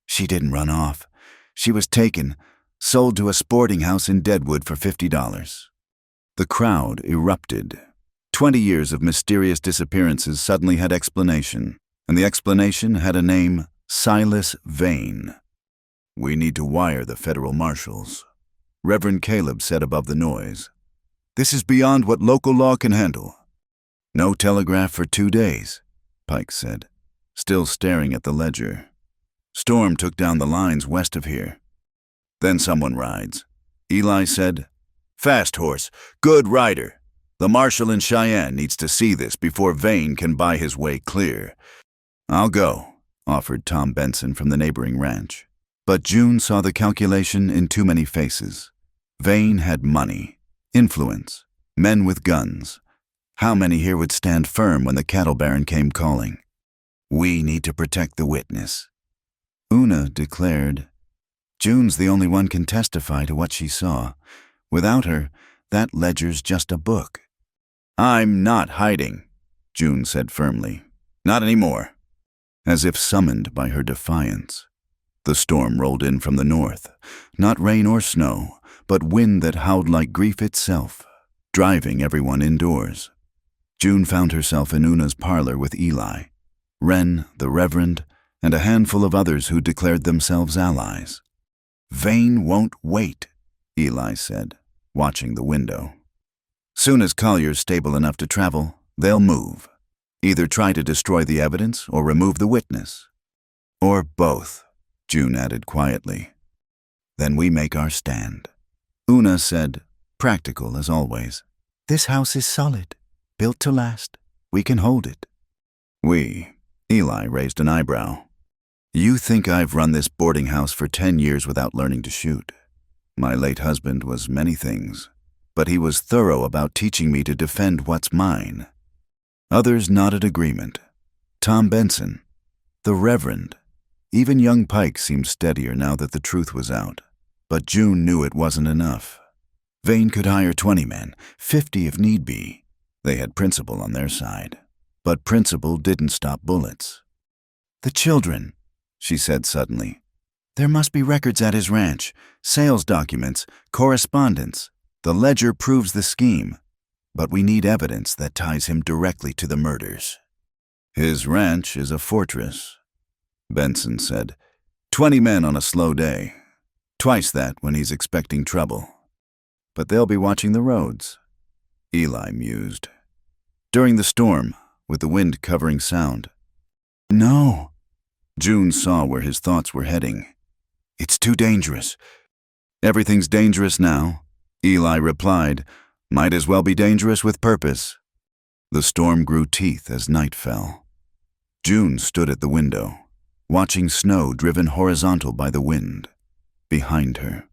She didn't run off. She was taken, sold to a sporting house in Deadwood for $50. The crowd erupted. 20 years of mysterious disappearances suddenly had explanation, and the explanation had a name, Silas Vane. We need to wire the federal marshals, Reverend Caleb said above the noise. This is beyond what local law can handle. No telegraph for 2 days, Pike said, still staring at the ledger. Storm took down the lines west of here. Then someone rides. Eli said, Fast horse, good rider. The marshal in Cheyenne needs to see this before Vane can buy his way clear. I'll go, offered Tom Benson from the neighboring ranch. But June saw the calculation in too many faces. Vane had money, influence, men with guns. How many here would stand firm when the cattle baron came calling? We need to protect the witness. Una declared, June's the only one can testify to what she saw. Without her, that ledger's just a book. I'm not hiding, June said firmly. Not anymore. As if summoned by her defiance. The storm rolled in from the north, not rain or snow, but wind that howled like grief itself, driving everyone indoors. June found herself in Una's parlor with Eli, Wren, the Reverend, and a handful of others who declared themselves allies. Vane won't wait, Eli said, watching the window. Soon as Collier's stable enough to travel, they'll move. Either try to destroy the evidence or remove the witness. Or both, June added quietly. Then we make our stand. Una said, practical as always. This house is solid, built to last. We can hold it. We, Eli raised an eyebrow. You think I've run this boarding house for 10 years without learning to shoot. My late husband was many things, but he was thorough about teaching me to defend what's mine. Others nodded agreement. Tom Benson, the Reverend. Even young Pike seemed steadier now that the truth was out. But June knew it wasn't enough. Vane could hire 20 men, 50 if need be. They had principle on their side. But principle didn't stop bullets. The children, she said suddenly. There must be records at his ranch, sales documents, correspondence. The ledger proves the scheme. But we need evidence that ties him directly to the murders. His ranch is a fortress, Benson said. 20 men on a slow day. Twice that when he's expecting trouble. But they'll be watching the roads, Eli mused. During the storm, with the wind covering sound. No. June saw where his thoughts were heading. It's too dangerous. Everything's dangerous now, Eli replied. Might as well be dangerous with purpose. The storm grew teeth as night fell. June stood at the window, watching snow driven horizontal by the wind. Behind her,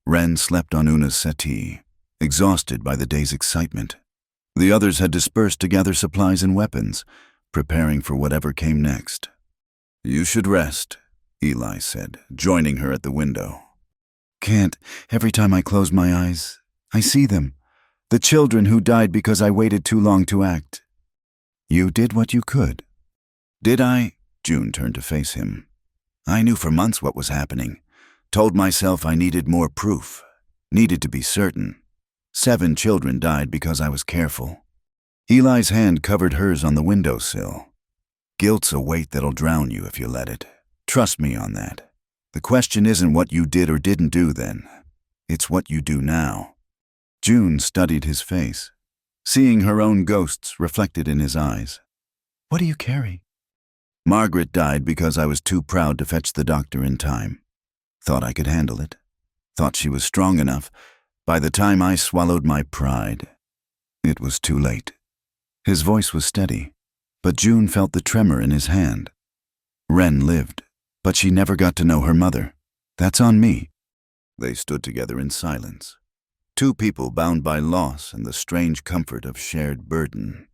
Wren slept on Una's settee, exhausted by the day's excitement. The others had dispersed to gather supplies and weapons, preparing for whatever came next. You should rest, Eli said, joining her at the window. Can't. Every time I close my eyes, I see them. The children who died because I waited too long to act. You did what you could. Did I? June turned to face him. I knew for months what was happening. Told myself I needed more proof. Needed to be certain. 7 children died because I was careful. Eli's hand covered hers on the windowsill. Guilt's a weight that'll drown you if you let it. Trust me on that. The question isn't what you did or didn't do then. It's what you do now. June studied his face, seeing her own ghosts reflected in his eyes. What do you carry? Margaret died because I was too proud to fetch the doctor in time. Thought I could handle it. Thought she was strong enough. By the time I swallowed my pride, it was too late. His voice was steady, but June felt the tremor in his hand. Wren lived, but she never got to know her mother. That's on me. They stood together in silence. 2 people bound by loss and the strange comfort of shared burden.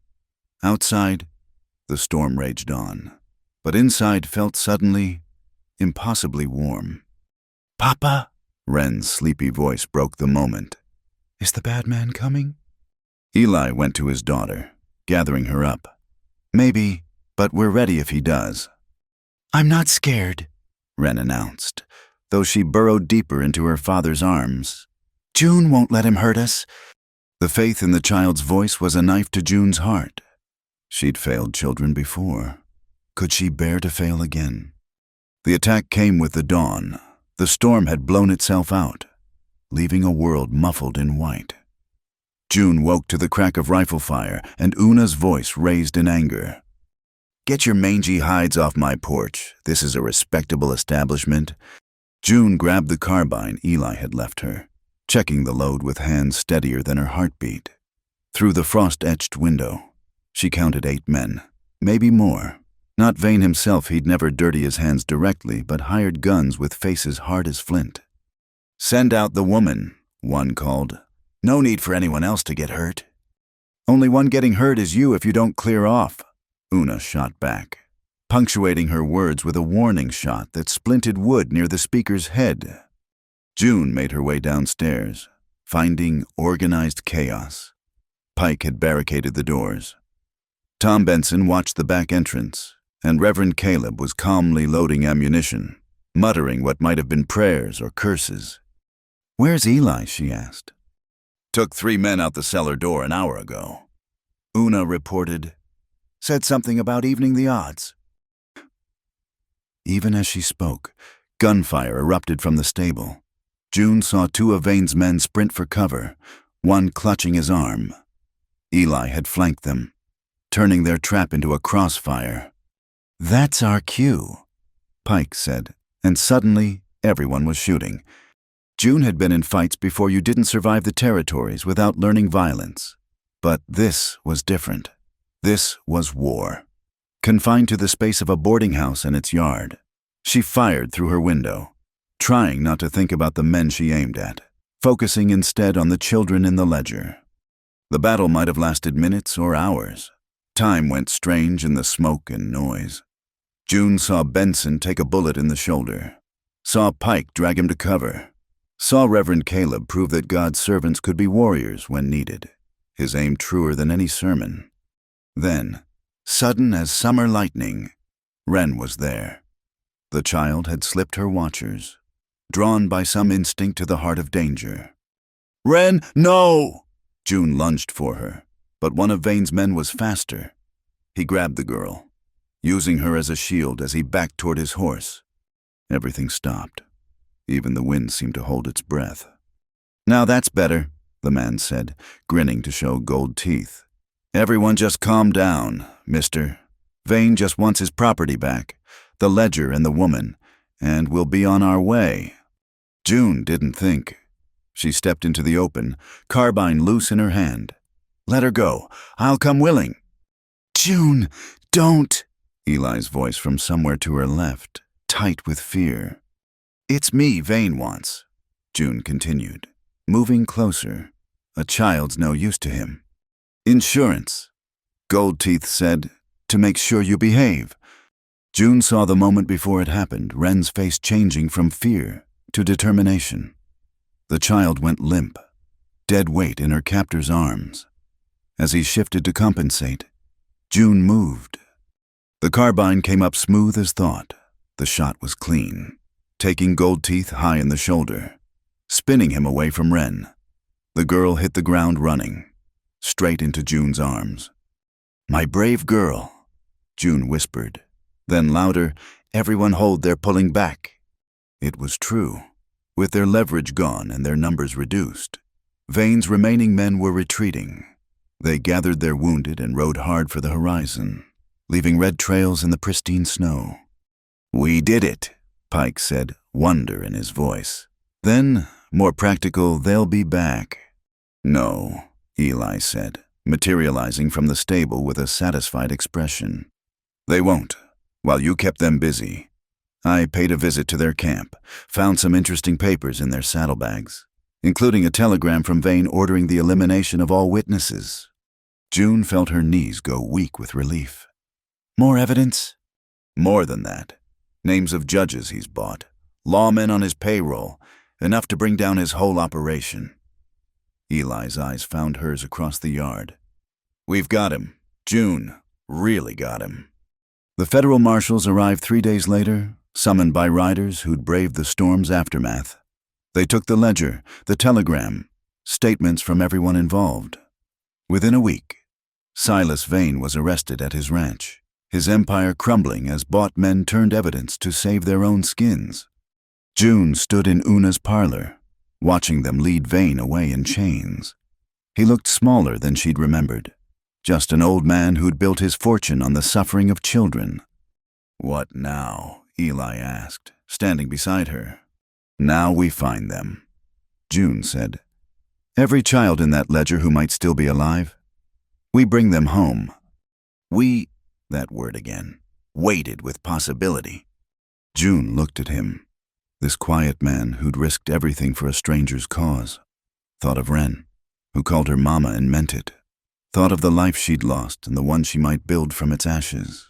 Outside, the storm raged on, but inside felt suddenly, impossibly warm. Papa? Wren's sleepy voice broke the moment. Is the bad man coming? Eli went to his daughter, gathering her up. Maybe, but we're ready if he does. I'm not scared, Wren announced, though she burrowed deeper into her father's arms. June won't let him hurt us. The faith in the child's voice was a knife to June's heart. She'd failed children before. Could she bear to fail again? The attack came with the dawn. The storm had blown itself out, leaving a world muffled in white. June woke to the crack of rifle fire, and Una's voice raised in anger. Get your mangy hides off my porch. This is a respectable establishment. June grabbed the carbine Eli had left her, checking the load with hands steadier than her heartbeat. Through the frost-etched window, she counted 8 men, maybe more. Not Vane himself, he'd never dirty his hands directly, but hired guns with faces hard as flint. Send out the woman, one called. No need for anyone else to get hurt. Only one getting hurt is you if you don't clear off, Una shot back, punctuating her words with a warning shot that splinted wood near the speaker's head. June made her way downstairs, finding organized chaos. Pike had barricaded the doors. Tom Benson watched the back entrance, and Reverend Caleb was calmly loading ammunition, muttering what might have been prayers or curses. Where's Eli? She asked. Took 3 men out the cellar door an hour ago. Una reported. Said something about evening the odds. Even as she spoke, gunfire erupted from the stable. June saw 2 of Vane's men sprint for cover, one clutching his arm. Eli had flanked them, turning their trap into a crossfire. That's our cue, Pike said, and suddenly everyone was shooting. June had been in fights before you didn't survive the territories without learning violence. But this was different. This was war. Confined to the space of a boarding house and its yard, she fired through her window, trying not to think about the men she aimed at, focusing instead on the children in the ledger. The battle might have lasted minutes or hours. Time went strange in the smoke and noise. June saw Benson take a bullet in the shoulder, saw Pike drag him to cover, saw Reverend Caleb prove that God's servants could be warriors when needed, his aim truer than any sermon. Then, sudden as summer lightning, Wren was there. The child had slipped her watchers, drawn by some instinct to the heart of danger. Wren, no! June lunged for her, but one of Vane's men was faster. He grabbed the girl, using her as a shield as he backed toward his horse. Everything stopped. Even the wind seemed to hold its breath. Now that's better, the man said, grinning to show gold teeth. Everyone just calm down, mister. Vane just wants his property back, the ledger and the woman, and we'll be on our way. June didn't think. She stepped into the open, carbine loose in her hand. Let her go. I'll come willing. June, don't! Eli's voice from somewhere to her left, tight with fear. It's me Vane wants, June continued, moving closer. A child's no use to him. Insurance, Goldteeth said, to make sure you behave. June saw the moment before it happened, Wren's face changing from fear to determination. The child went limp, dead weight in her captor's arms. As he shifted to compensate, June moved. The carbine came up smooth as thought, The shot was clean, taking Goldteeth high in the shoulder, spinning him away from Wren. The girl hit the ground running, straight into June's arms. "My brave girl," June whispered. Then louder, "Everyone hold, they're pulling back." It was true. With their leverage gone and their numbers reduced, Vane's remaining men were retreating. They gathered their wounded and rode hard for the horizon, leaving red trails in the pristine snow. "We did it," Pike said, wonder in his voice. Then, more practical, "They'll be back." "No," Eli said, materializing from the stable with a satisfied expression. "They won't, while you kept them busy. I paid a visit to their camp, found some interesting papers in their saddlebags, including a telegram from Vane ordering the elimination of all witnesses." June felt her knees go weak with relief. "More evidence?" "More than that. Names of judges he's bought, lawmen on his payroll, enough to bring down his whole operation." Eli's eyes found hers across the yard. "We've got him. June, really got him." The federal marshals arrived 3 days later, summoned by riders who'd braved the storm's aftermath. They took the ledger, the telegram, statements from everyone involved. Within a week, Silas Vane was arrested at his ranch, his empire crumbling as bought men turned evidence to save their own skins. June stood in Una's parlor, watching them lead Vane away in chains. He looked smaller than she'd remembered, just an old man who'd built his fortune on the suffering of children. "What now?" Eli asked, standing beside her. "Now we find them," June said. "Every child in that ledger who might still be alive. We bring them home." That word again, weighted with possibility. June looked at him, this quiet man who'd risked everything for a stranger's cause. Thought of Wren, who called her mama and meant it. Thought of the life she'd lost and the one she might build from its ashes.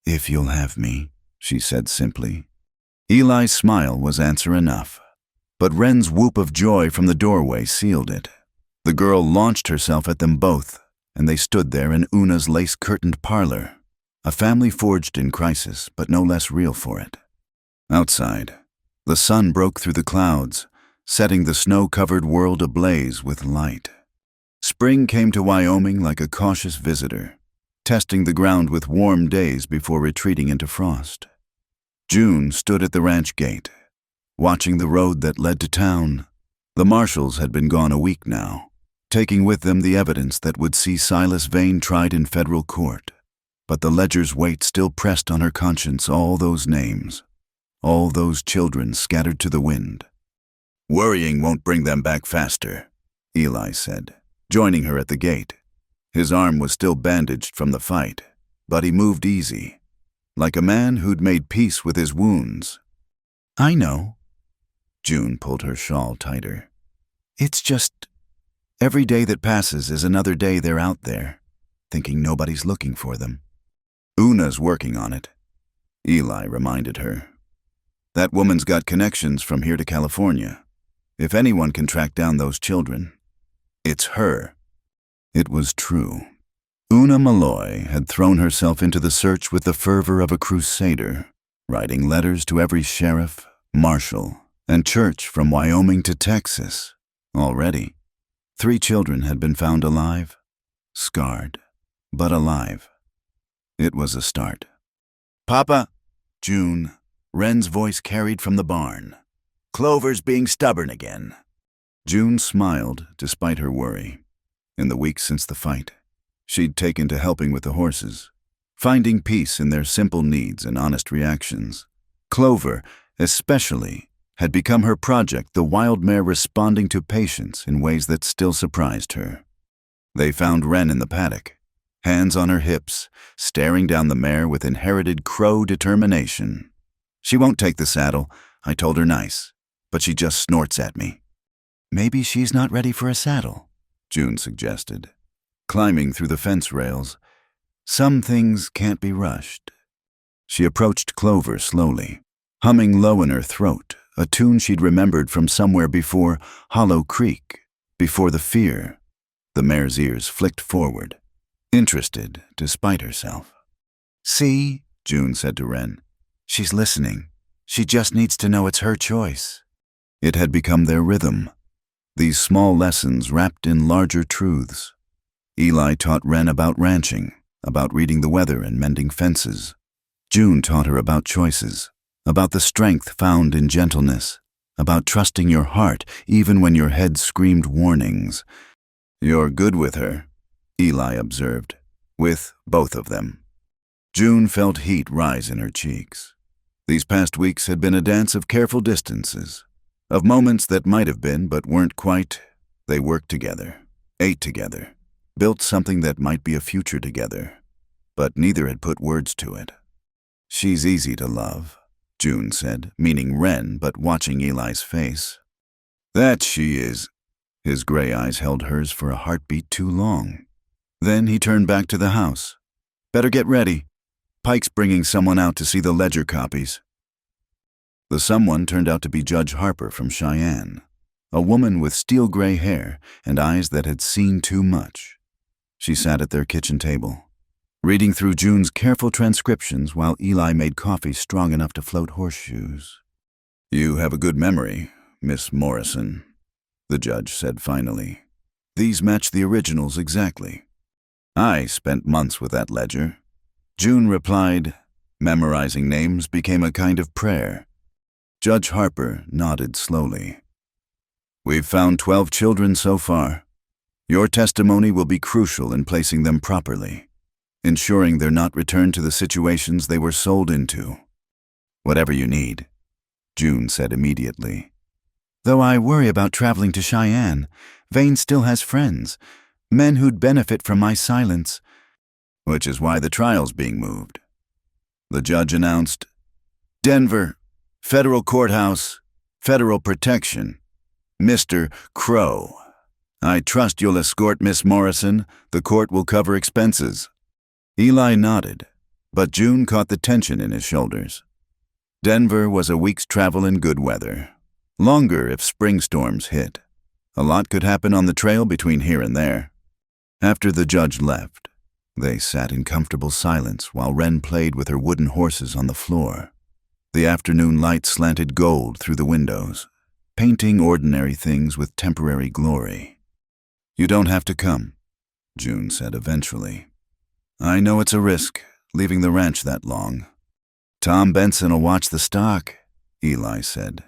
"If you'll have me," she said simply. Eli's smile was answer enough, but Wren's whoop of joy from the doorway sealed it. The girl launched herself at them both, and they stood there in Una's lace-curtained parlor, a family forged in crisis, but no less real for it. Outside, the sun broke through the clouds, setting the snow-covered world ablaze with light. Spring came to Wyoming like a cautious visitor, testing the ground with warm days before retreating into frost. June stood at the ranch gate, watching the road that led to town. The marshals had been gone a week now, taking with them the evidence that would see Silas Vane tried in federal court. But the ledger's weight still pressed on her conscience, all those names, all those children scattered to the wind. "Worrying won't bring them back faster," Eli said, joining her at the gate. His arm was still bandaged from the fight, but he moved easy, like a man who'd made peace with his wounds. "I know." June pulled her shawl tighter. "It's just, every day that passes is another day they're out there, thinking nobody's looking for them." "Una's working on it," Eli reminded her. "That woman's got connections from here to California. If anyone can track down those children, it's her." It was true. Una Malloy had thrown herself into the search with the fervor of a crusader, writing letters to every sheriff, marshal, and church from Wyoming to Texas. Already, 3 children had been found alive, scarred, but alive. It was a start. "Papa," June, Wren's voice carried from the barn. "Clover's being stubborn again." June smiled despite her worry. In the weeks since the fight, she'd taken to helping with the horses, finding peace in their simple needs and honest reactions. Clover, especially, had become her project, the wild mare responding to patience in ways that still surprised her. They found Wren in the paddock, hands on her hips, staring down the mare with inherited crow determination. "She won't take the saddle, I told her nice, but she just snorts at me." "Maybe she's not ready for a saddle," June suggested, climbing through the fence rails. "Some things can't be rushed." She approached Clover slowly, humming low in her throat, a tune she'd remembered from somewhere before Hollow Creek, before the fear. The mare's ears flicked forward, interested despite herself. "See," June said to Wren, She's listening. She just needs to know it's her choice. It had become their rhythm. These small lessons wrapped in larger truths. Eli taught Wren about ranching, about reading the weather and mending fences. June taught her about choices, about the strength found in gentleness, about trusting your heart even when your head screamed warnings. "You're good with her," Eli observed, "with both of them." June felt heat rise in her cheeks. These past weeks had been a dance of careful distances, of moments that might have been but weren't quite. They worked together, ate together, built something that might be a future together, but neither had put words to it. "She's easy to love," June said, meaning Wren, but watching Eli's face. "That she is." His gray eyes held hers for a heartbeat too long. Then he turned back to the house. "Better get ready. Pike's bringing someone out to see the ledger copies." The someone turned out to be Judge Harper from Cheyenne, a woman with steel-gray hair and eyes that had seen too much. She sat at their kitchen table, reading through June's careful transcriptions while Eli made coffee strong enough to float horseshoes. "You have a good memory, Miss Morrison," the judge said finally. "These match the originals exactly." "I spent months with that ledger," June replied. Memorizing names became a kind of prayer. Judge Harper nodded slowly. "We've found 12 children so far. Your testimony will be crucial in placing them properly, ensuring they're not returned to the situations they were sold into." "Whatever you need," June said immediately. "Though I worry about traveling to Cheyenne, Vane still has friends, men who'd benefit from my silence." "Which is why the trial's being moved." The judge announced, "Denver, Federal Courthouse, Federal Protection, Mr. Crow. I trust you'll escort Miss Morrison. The court will cover expenses." Eli nodded, but June caught the tension in his shoulders. Denver was a week's travel in good weather. Longer if spring storms hit. A lot could happen on the trail between here and there. After the judge left, they sat in comfortable silence while Wren played with her wooden horses on the floor. The afternoon light slanted gold through the windows, painting ordinary things with temporary glory. "You don't have to come," June said eventually. "I know it's a risk, leaving the ranch that long." "Tom Benson'll watch the stock," Eli said,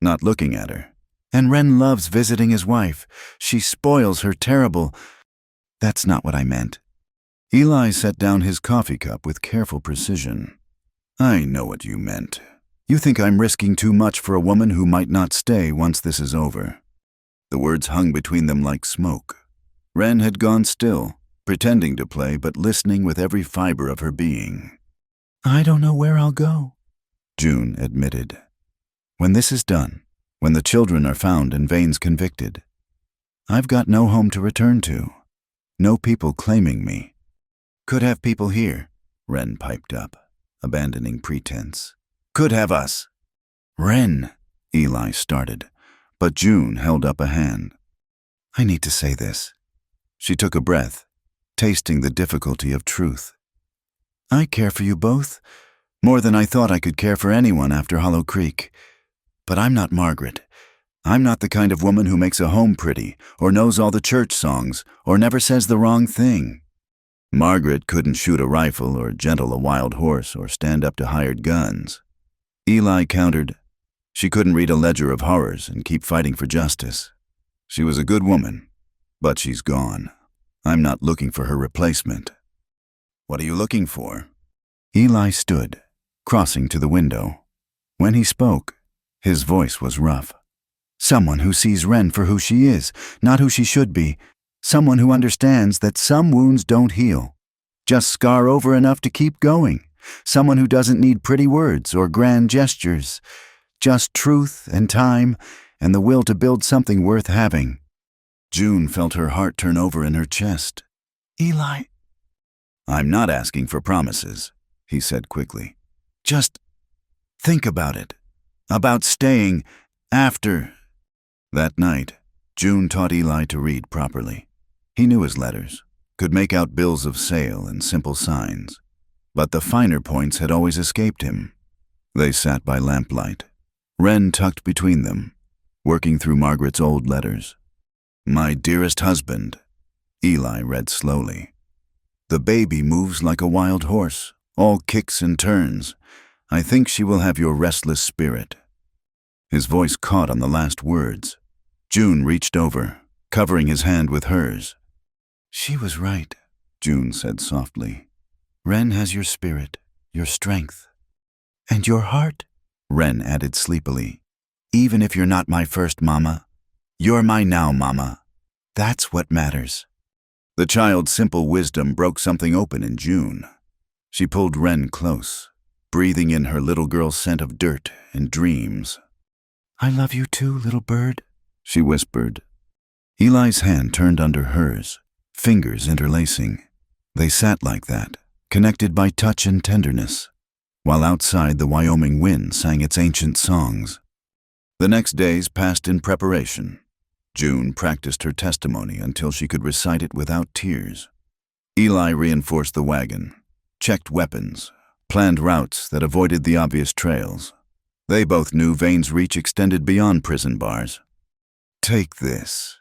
not looking at her. "And Wren loves visiting his wife. She spoils her terrible—" "That's not what I meant." Eli set down his coffee cup with careful precision. "I know what you meant. You think I'm risking too much for a woman who might not stay once this is over." The words hung between them like smoke. Wren had gone still, pretending to play but listening with every fiber of her being. "I don't know where I'll go," June admitted. "When this is done, when the children are found and Vane's convicted, I've got no home to return to, no people claiming me." "Could have people here," Wren piped up, abandoning pretense. "Could have us." "Wren," Eli started, but June held up a hand. "I need to say this." She took a breath, tasting the difficulty of truth. "I care for you both, more than I thought I could care for anyone after Hollow Creek. But I'm not Margaret. I'm not the kind of woman who makes a home pretty, or knows all the church songs, or never says the wrong thing. Margaret couldn't shoot a rifle or gentle a wild horse or stand up to hired guns." Eli countered, "She couldn't read a ledger of horrors and keep fighting for justice. She was a good woman, but she's gone. I'm not looking for her replacement." "What are you looking for?" Eli stood, crossing to the window. When he spoke, his voice was rough. "Someone who sees Wren for who she is, not who she should be. Someone who understands that some wounds don't heal, just scar over enough to keep going. Someone who doesn't need pretty words or grand gestures, just truth and time and the will to build something worth having." June felt her heart turn over in her chest. "Eli—" "I'm not asking for promises," he said quickly. "Just think about it, about staying after." That night, June taught Eli to read properly. He knew his letters, could make out bills of sale and simple signs, but the finer points had always escaped him. They sat by lamplight, Wren tucked between them, working through Margaret's old letters. "My dearest husband," Eli read slowly. "The baby moves like a wild horse, all kicks and turns. I think she will have your restless spirit." His voice caught on the last words. June reached over, covering his hand with hers. "She was right," June said softly. "Wren has your spirit, your strength. And your heart," Wren added sleepily. "Even if you're not my first mama, you're my now mama. That's what matters." The child's simple wisdom broke something open in June. She pulled Wren close, breathing in her little girl's scent of dirt and dreams. "I love you too, little bird," she whispered. Eli's hand turned under hers, fingers interlacing. They sat like that, connected by touch and tenderness, while outside the Wyoming wind sang its ancient songs. The next days passed in preparation. June practiced her testimony until she could recite it without tears. Eli reinforced the wagon, checked weapons, planned routes that avoided the obvious trails. They both knew Vane's reach extended beyond prison bars. "Take this,"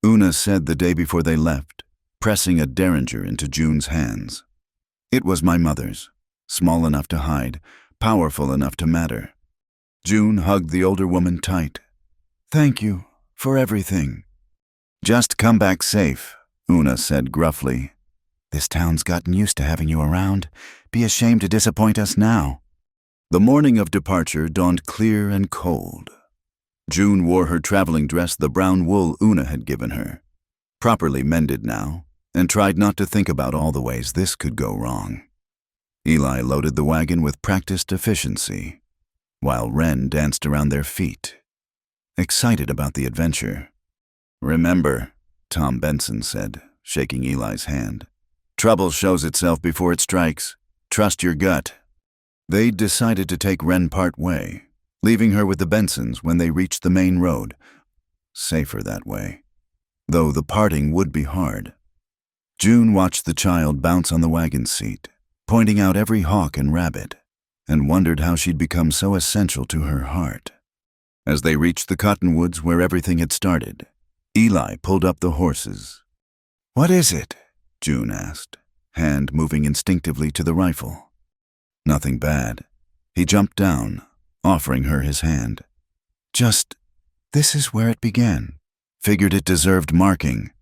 Una said the day before they left, pressing a derringer into June's hands. It was my mother's, small enough to hide, powerful enough to matter. June hugged the older woman tight. "Thank you for everything." "Just come back safe," Una said gruffly. "This town's gotten used to having you around. Be ashamed to disappoint us now." The morning of departure dawned clear and cold. June wore her traveling dress, the brown wool Una had given her, properly mended now, and tried not to think about all the ways this could go wrong. Eli loaded the wagon with practiced efficiency, while Wren danced around their feet, excited about the adventure. "Remember," Tom Benson said, shaking Eli's hand, "trouble shows itself before it strikes. Trust your gut." They decided to take Wren part way, leaving her with the Bensons when they reached the main road. Safer that way, though the parting would be hard. June watched the child bounce on the wagon seat, pointing out every hawk and rabbit, and wondered how she'd become so essential to her heart. As they reached the cottonwoods where everything had started, Eli pulled up the horses. "What is it?" June asked, hand moving instinctively to the rifle. "Nothing bad." He jumped down, offering her his hand. "Just, this is where it began. Figured it deserved marking."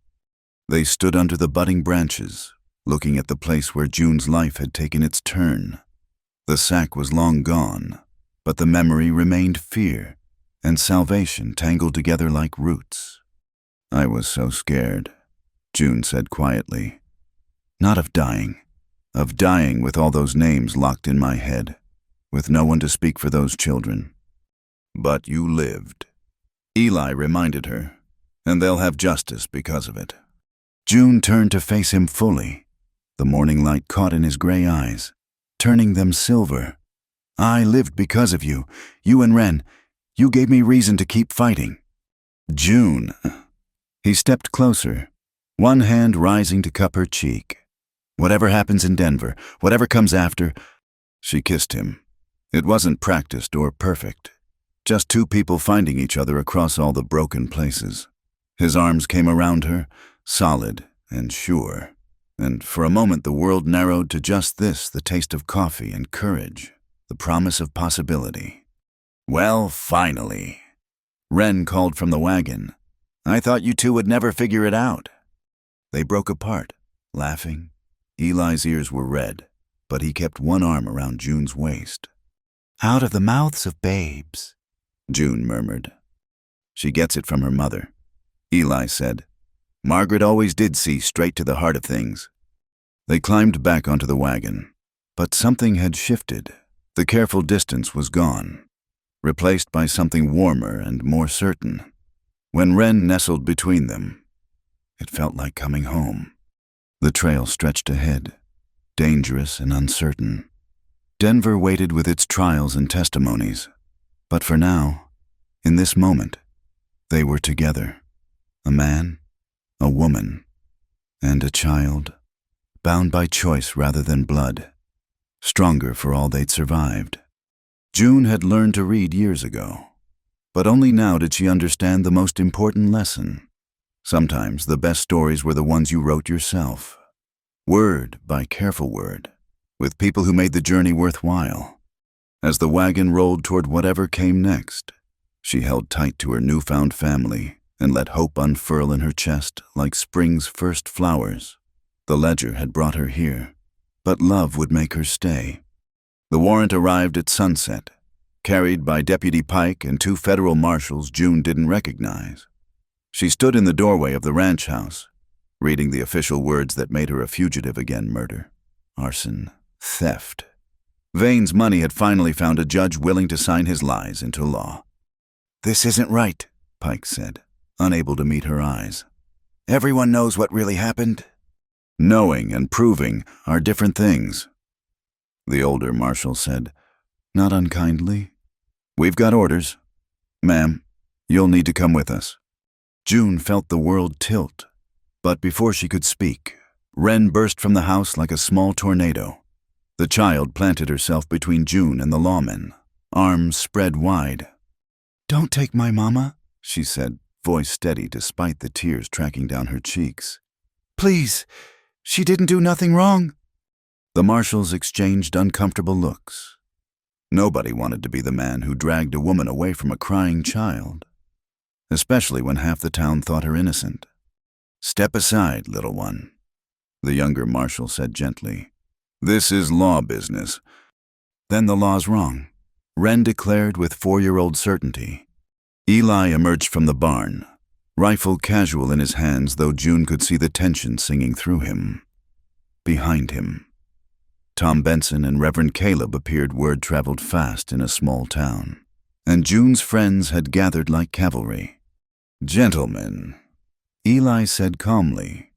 They stood under the budding branches, looking at the place where June's life had taken its turn. The sack was long gone, but the memory remained fear and salvation tangled together like roots. "I was so scared," June said quietly. "Not of dying with all those names locked in my head, with no one to speak for those children. But you lived," Eli reminded her, "and they'll have justice because of it." June turned to face him fully, the morning light caught in his gray eyes, turning them silver. "I lived because of you, you and Wren. You gave me reason to keep fighting." "June." He stepped closer, one hand rising to cup her cheek. "Whatever happens in Denver, whatever comes after," she kissed him. It wasn't practiced or perfect, just two people finding each other across all the broken places. His arms came around her, solid and sure, and for a moment the world narrowed to just this, the taste of coffee and courage, the promise of possibility. "Well, finally," Wren called from the wagon. "I thought you two would never figure it out." They broke apart, laughing. Eli's ears were red, but he kept one arm around June's waist. "Out of the mouths of babes," June murmured. "She gets it from her mother," Eli said. "Margaret always did see straight to the heart of things." They climbed back onto the wagon, but something had shifted. The careful distance was gone, replaced by something warmer and more certain. When Wren nestled between them, it felt like coming home. The trail stretched ahead, dangerous and uncertain. Denver waited with its trials and testimonies, but for now, in this moment, they were together. A man, a woman, and a child, bound by choice rather than blood, stronger for all they'd survived. June had learned to read years ago, but only now did she understand the most important lesson. Sometimes the best stories were the ones you wrote yourself, word by careful word, with people who made the journey worthwhile. As the wagon rolled toward whatever came next, she held tight to her newfound family and let hope unfurl in her chest like spring's first flowers. The ledger had brought her here, but love would make her stay. The warrant arrived at sunset, carried by Deputy Pike and 2 federal marshals June didn't recognize. She stood in the doorway of the ranch house, reading the official words that made her a fugitive again: murder, arson, theft. Vane's money had finally found a judge willing to sign his lies into law. "This isn't right," Pike said, unable to meet her eyes. "Everyone knows what really happened." "Knowing and proving are different things," the older marshal said, not unkindly. "We've got orders. Ma'am, you'll need to come with us." June felt the world tilt, but before she could speak, Wren burst from the house like a small tornado. The child planted herself between June and the lawmen, arms spread wide. "Don't take my mama," she said, voice steady despite the tears tracking down her cheeks. "Please, she didn't do nothing wrong." The marshals exchanged uncomfortable looks. Nobody wanted to be the man who dragged a woman away from a crying child, especially when half the town thought her innocent. "Step aside, little one," the younger marshal said gently. "This is law business." "Then the law's wrong," Wren declared with 4-year-old certainty. Eli emerged from the barn, rifle casual in his hands, though June could see the tension singing through him. Behind him, Tom Benson and Reverend Caleb appeared. Word traveled fast in a small town, and June's friends had gathered like cavalry. "Gentlemen," Eli said calmly,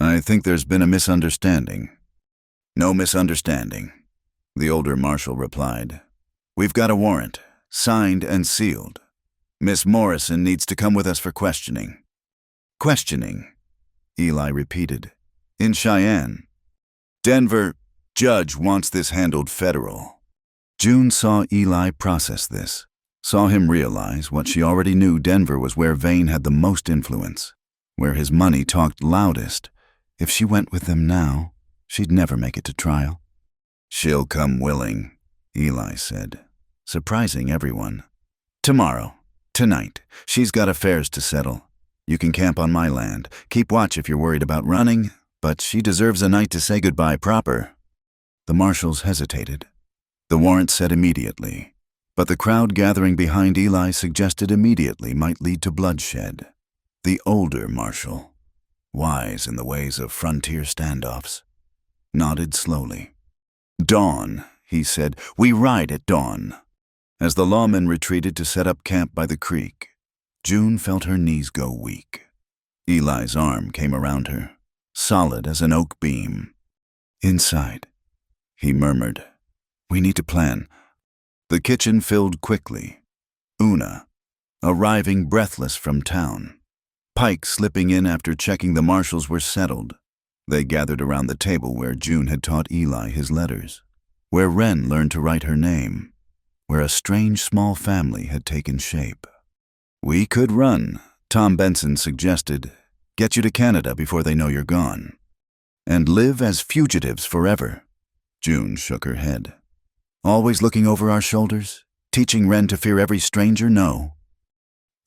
"I think there's been a misunderstanding." "No misunderstanding," the older marshal replied. "We've got a warrant, signed and sealed. Miss Morrison needs to come with us for questioning." "Questioning," Eli repeated. "In Cheyenne. Denver judge wants this handled federal." June saw Eli process this, saw him realize what she already knew: Denver was where Vane had the most influence, where his money talked loudest. If she went with them now, she'd never make it to trial. "She'll come willing," Eli said, surprising everyone. "Tomorrow, tonight, she's got affairs to settle. You can camp on my land, keep watch if you're worried about running, but she deserves a night to say goodbye proper." The marshals hesitated. The warrant said immediately, but the crowd gathering behind Eli suggested immediately might lead to bloodshed. The older marshal, wise in the ways of frontier standoffs, nodded slowly. "Dawn," he said. "We ride at dawn." As the lawmen retreated to set up camp by the creek, June felt her knees go weak. Eli's arm came around her, solid as an oak beam. "Inside," he murmured. "We need to plan." The kitchen filled quickly. Una, arriving breathless from town. Pike slipping in after checking the marshals were settled. They gathered around the table where June had taught Eli his letters, where Wren learned to write her name, where a strange small family had taken shape. "We could run," Tom Benson suggested. "Get you to Canada before they know you're gone. And live as fugitives forever." June shook her head. "Always looking over our shoulders? Teaching Wren to fear every stranger? No."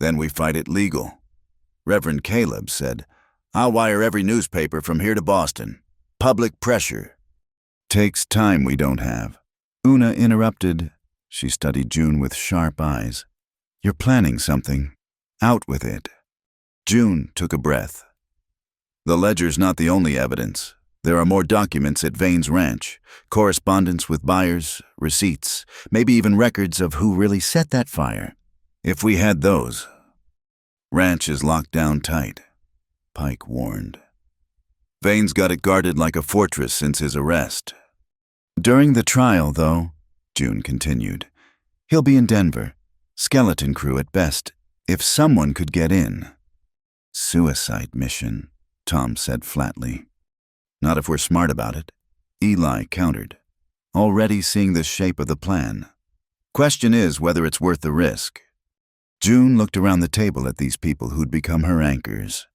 "Then we fight it legal." Reverend Caleb said, "I'll wire every newspaper from here to Boston. Public pressure." "Takes time we don't have." Una interrupted. She studied June with sharp eyes. "You're planning something. Out with it." June took a breath. "The ledger's not the only evidence. There are more documents at Vane's ranch, correspondence with buyers, receipts, maybe even records of who really set that fire. If we had those." "Ranch is locked down tight," Pike warned. "Vane's got it guarded like a fortress since his arrest." "During the trial, though," June continued, "he'll be in Denver. Skeleton crew at best, if someone could get in." "Suicide mission," Tom said flatly. "Not if we're smart about it," Eli countered, already seeing the shape of the plan. Question is whether it's worth the risk. June looked around the table at these people who'd become her anchors.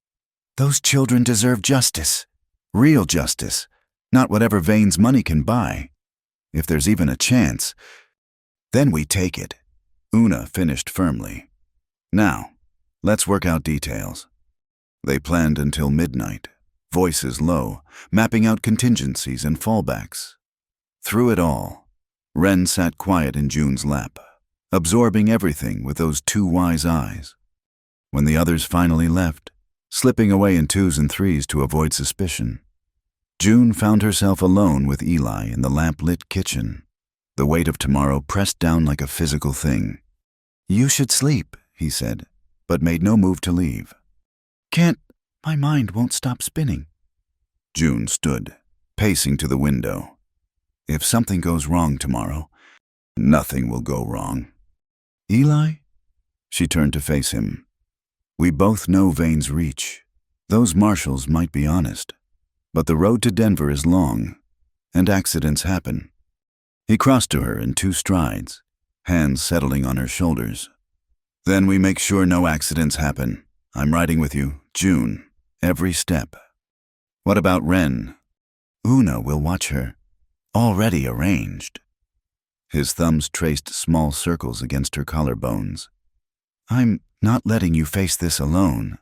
Those children deserve justice. Real justice. Not whatever Vane's money can buy. If there's even a chance, then we take it. Una finished firmly. Now, let's work out details. They planned until midnight, voices low, mapping out contingencies and fallbacks. Through it all, Wren sat quiet in June's lap, absorbing everything with those two wise eyes. When the others finally left, slipping away in twos and threes to avoid suspicion, June found herself alone with Eli in the lamp-lit kitchen, the weight of tomorrow pressed down like a physical thing. "You should sleep," he said, but made no move to leave. "Can't, my mind won't stop spinning." June stood, pacing to the window. If something goes wrong tomorrow, nothing will go wrong. "Eli?" She turned to face him. "We both know Vane's reach. Those marshals might be honest, but the road to Denver is long, and accidents happen." He crossed to her in 2 strides, hands settling on her shoulders. "Then we make sure no accidents happen. I'm riding with you, June, every step." "What about Wren?" "Una will watch her. Already arranged." His thumbs traced small circles against her collarbones. "I'm not letting you face this alone."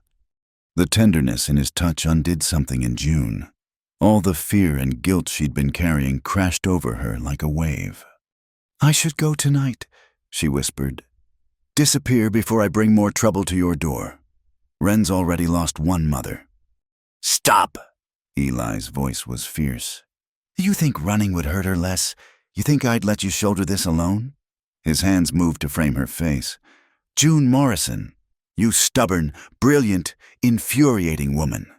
The tenderness in his touch undid something in June. All the fear and guilt she'd been carrying crashed over her like a wave. "I should go tonight," she whispered. "Disappear before I bring more trouble to your door. Wren's already lost one mother." "Stop!" Eli's voice was fierce. "You think running would hurt her less? You think I'd let you shoulder this alone?" His hands moved to frame her face. "June Morrison, you stubborn, brilliant, infuriating woman.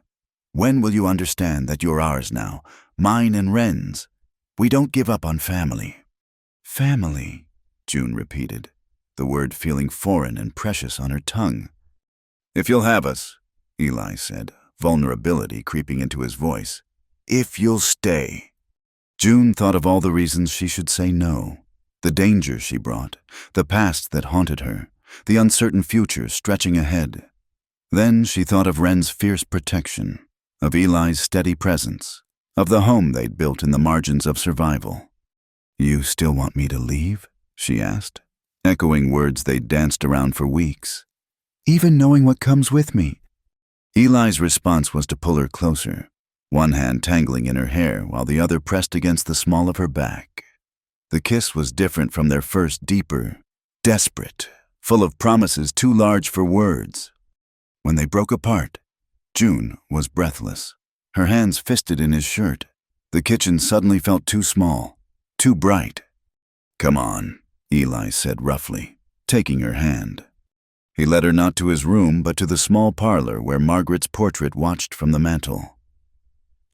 When will you understand that you're ours now, mine and Wren's? We don't give up on family." "Family," June repeated, the word feeling foreign and precious on her tongue. "If you'll have us," Eli said, vulnerability creeping into his voice. "If you'll stay." June thought of all the reasons she should say no. The danger she brought, the past that haunted her, the uncertain future stretching ahead. Then she thought of Wren's fierce protection, of Eli's steady presence, of the home they'd built in the margins of survival. "You still want me to leave?" she asked, echoing words they'd danced around for weeks. "Even knowing what comes with me?" Eli's response was to pull her closer, one hand tangling in her hair while the other pressed against the small of her back. The kiss was different from their first, deeper, desperate, full of promises too large for words. When they broke apart, June was breathless, her hands fisted in his shirt. The kitchen suddenly felt too small, too bright. "Come on," Eli said roughly, taking her hand. He led her not to his room but to the small parlor where Margaret's portrait watched from the mantel.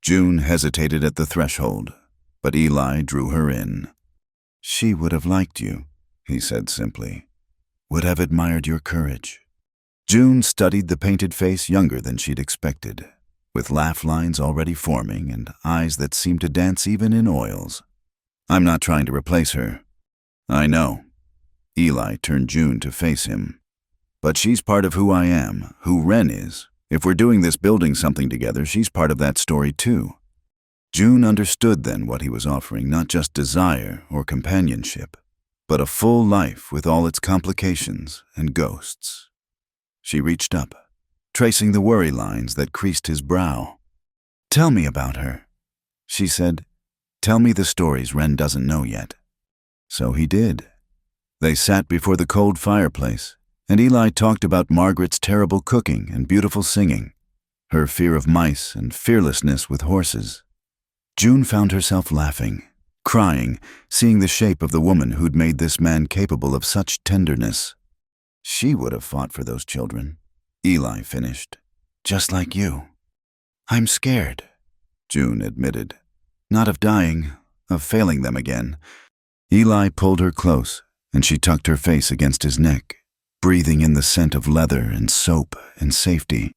June hesitated at the threshold, but Eli drew her in. "She would have liked you," he said simply, "would have admired your courage." June studied the painted face younger than she'd expected, with laugh lines already forming and eyes that seemed to dance even in oils. "I'm not trying to replace her." "I know." Eli turned June to face him. "But she's part of who I am, who Wren is. If we're doing this building something together, she's part of that story too." June understood then what he was offering, not just desire or companionship, but a full life with all its complications and ghosts. She reached up, tracing the worry lines that creased his brow. "Tell me about her," she said. "Tell me the stories Wren doesn't know yet." So he did. They sat before the cold fireplace, and Eli talked about Margaret's terrible cooking and beautiful singing, her fear of mice and fearlessness with horses. June found herself laughing, crying, seeing the shape of the woman who'd made this man capable of such tenderness. She would have fought for those children, Eli finished. "Just like you." "I'm scared," June admitted. "Not of dying, of failing them again." Eli pulled her close, and she tucked her face against his neck, breathing in the scent of leather and soap and safety.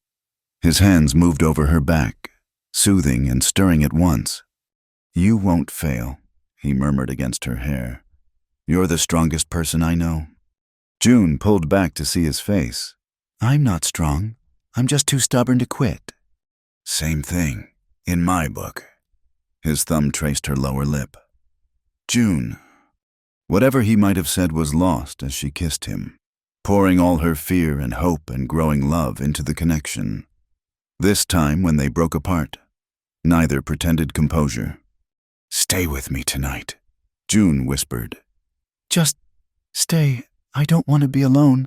His hands moved over her back, soothing and stirring at once. "You won't fail," he murmured against her hair. You're the strongest person I know." June pulled back to see his face. "I'm not strong. I'm just too stubborn to quit." "Same thing, in my book." His thumb traced her lower lip. "June." Whatever he might have said was lost as she kissed him, pouring all her fear and hope and growing love into the connection. This time, when they broke apart, neither pretended composure. "Stay with me tonight," June whispered. "Just stay. I don't want to be alone."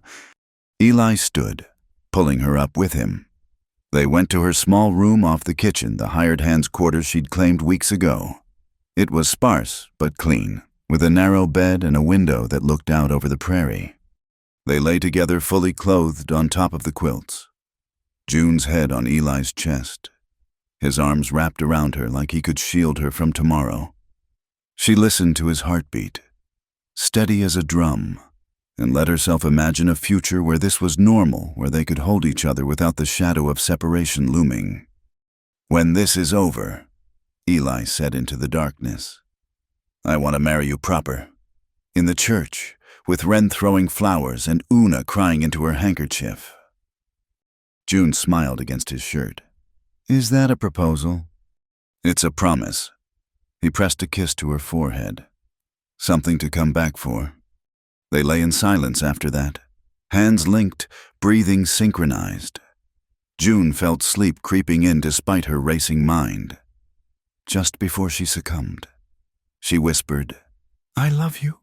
Eli stood, pulling her up with him. They went to her small room off the kitchen, the hired hand's quarters she'd claimed weeks ago. It was sparse but clean, with a narrow bed and a window that looked out over the prairie. They lay together fully clothed on top of the quilts, June's head on Eli's chest, his arms wrapped around her like he could shield her from tomorrow. She listened to his heartbeat, steady as a drum, and let herself imagine a future where this was normal, where they could hold each other without the shadow of separation looming. "When this is over," Eli said into the darkness, "I want to marry you proper. In the church, with Wren throwing flowers and Una crying into her handkerchief." June smiled against his shirt. "Is that a proposal?" "It's a promise." He pressed a kiss to her forehead. "Something to come back for." They lay in silence after that, hands linked, breathing synchronized. June felt sleep creeping in despite her racing mind. Just before she succumbed, she whispered, "I love you."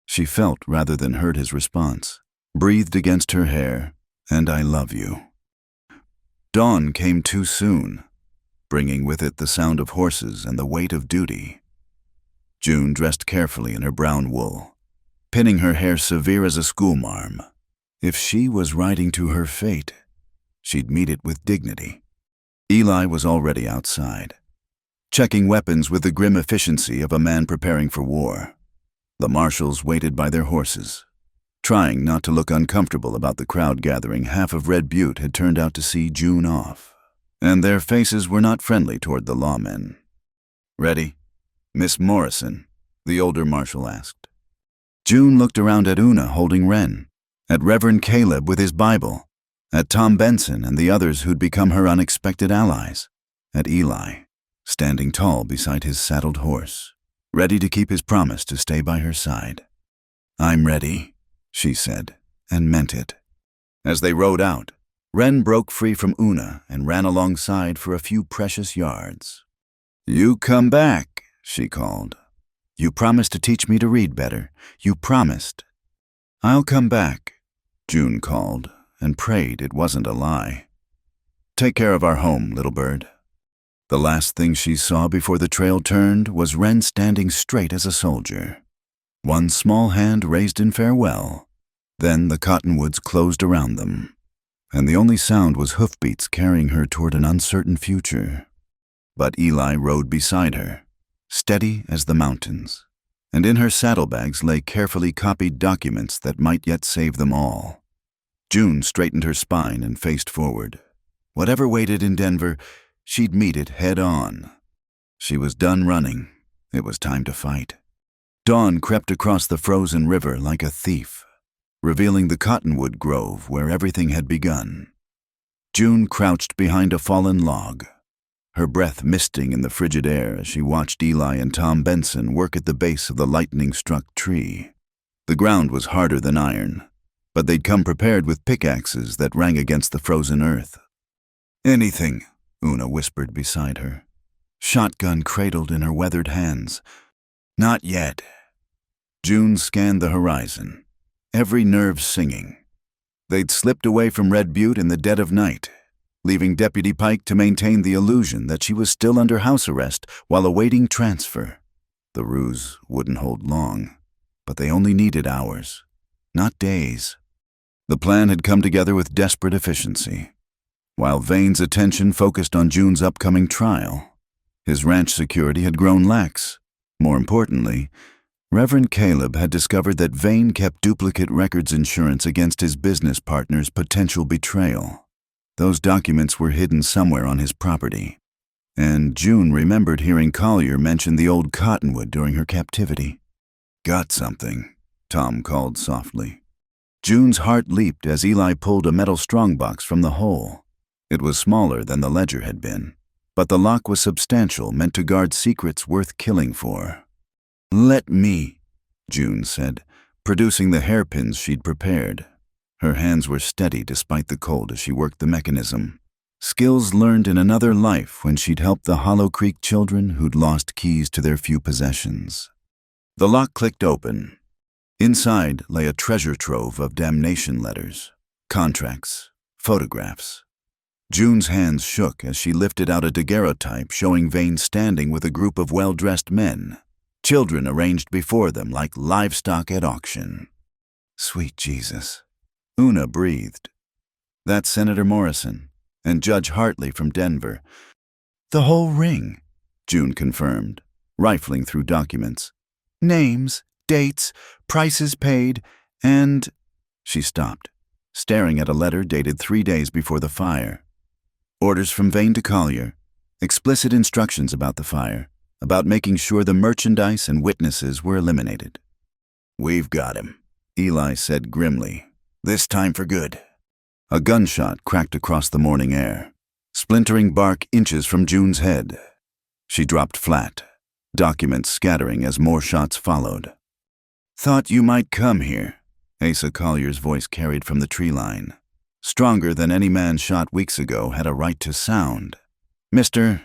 She felt rather than heard his response, breathed against her hair, and "I love you." Dawn came too soon, bringing with it the sound of horses and the weight of duty. June dressed carefully in her brown wool, pinning her hair severe as a schoolmarm. If she was riding to her fate, she'd meet it with dignity. Eli was already outside, checking weapons with the grim efficiency of a man preparing for war. The marshals waited by their horses, trying not to look uncomfortable about the crowd gathering. Half of Red Butte had turned out to see June off, and their faces were not friendly toward the lawmen. "Ready, Miss Morrison?" the older marshal asked. June looked around at Una holding Wren, at Reverend Caleb with his Bible, at Tom Benson and the others who'd become her unexpected allies, at Eli, standing tall beside his saddled horse, ready to keep his promise to stay by her side. "I'm ready," she said, and meant it. As they rode out, Wren broke free from Una and ran alongside for a few precious yards. "You come back," she called. "You promised to teach me to read better. You promised." "I'll come back," June called, and prayed it wasn't a lie. "Take care of our home, little bird." The last thing she saw before the trail turned was Wren standing straight as a soldier, one small hand raised in farewell. Then the cottonwoods closed around them, and the only sound was hoofbeats carrying her toward an uncertain future. But Eli rode beside her, steady as the mountains, and in her saddlebags lay carefully copied documents that might yet save them all. June straightened her spine and faced forward. Whatever waited in Denver, she'd meet it head on. She was done running. It was time to fight. Dawn crept across the frozen river like a thief, revealing the cottonwood grove where everything had begun. June crouched behind a fallen log, her breath misting in the frigid air as she watched Eli and Tom Benson work at the base of the lightning-struck tree. The ground was harder than iron, but they'd come prepared with pickaxes that rang against the frozen earth. "Anything," Una whispered beside her, shotgun cradled in her weathered hands. "Not yet." June scanned the horizon, every nerve singing. They'd slipped away from Red Butte in the dead of night, leaving Deputy Pike to maintain the illusion that she was still under house arrest while awaiting transfer. The ruse wouldn't hold long, but they only needed hours, not days. The plan had come together with desperate efficiency. While Vane's attention focused on June's upcoming trial, his ranch security had grown lax. More importantly, Reverend Caleb had discovered that Vane kept duplicate records insurance against his business partner's potential betrayal. Those documents were hidden somewhere on his property, and June remembered hearing Collier mention the old cottonwood during her captivity. Got something, Tom called softly. June's heart leaped as Eli pulled a metal strongbox from the hole. It was smaller than the ledger had been, but the lock was substantial, meant to guard secrets worth killing for. "Let me," June said, producing the hairpins she'd prepared. Her hands were steady despite the cold as she worked the mechanism. Skills learned in another life when she'd helped the Hollow Creek children who'd lost keys to their few possessions. The lock clicked open. Inside lay a treasure trove of damnation letters, contracts, photographs. June's hands shook as she lifted out a daguerreotype showing Vane standing with a group of well-dressed men, children arranged before them like livestock at auction. Sweet Jesus. Una breathed. That's Senator Morrison and Judge Hartley from Denver. The whole ring, June confirmed, rifling through documents. Names, dates, prices paid, and... She stopped, staring at a letter dated 3 days before the fire. Orders from Vane to Collier, explicit instructions about the fire, about making sure the merchandise and witnesses were eliminated. We've got him, Eli said grimly. This time for good. A gunshot cracked across the morning air, splintering bark inches from June's head. She dropped flat, documents scattering as more shots followed. Thought you might come here, Asa Collier's voice carried from the tree line. Stronger than any man shot weeks ago had a right to sound. Mister,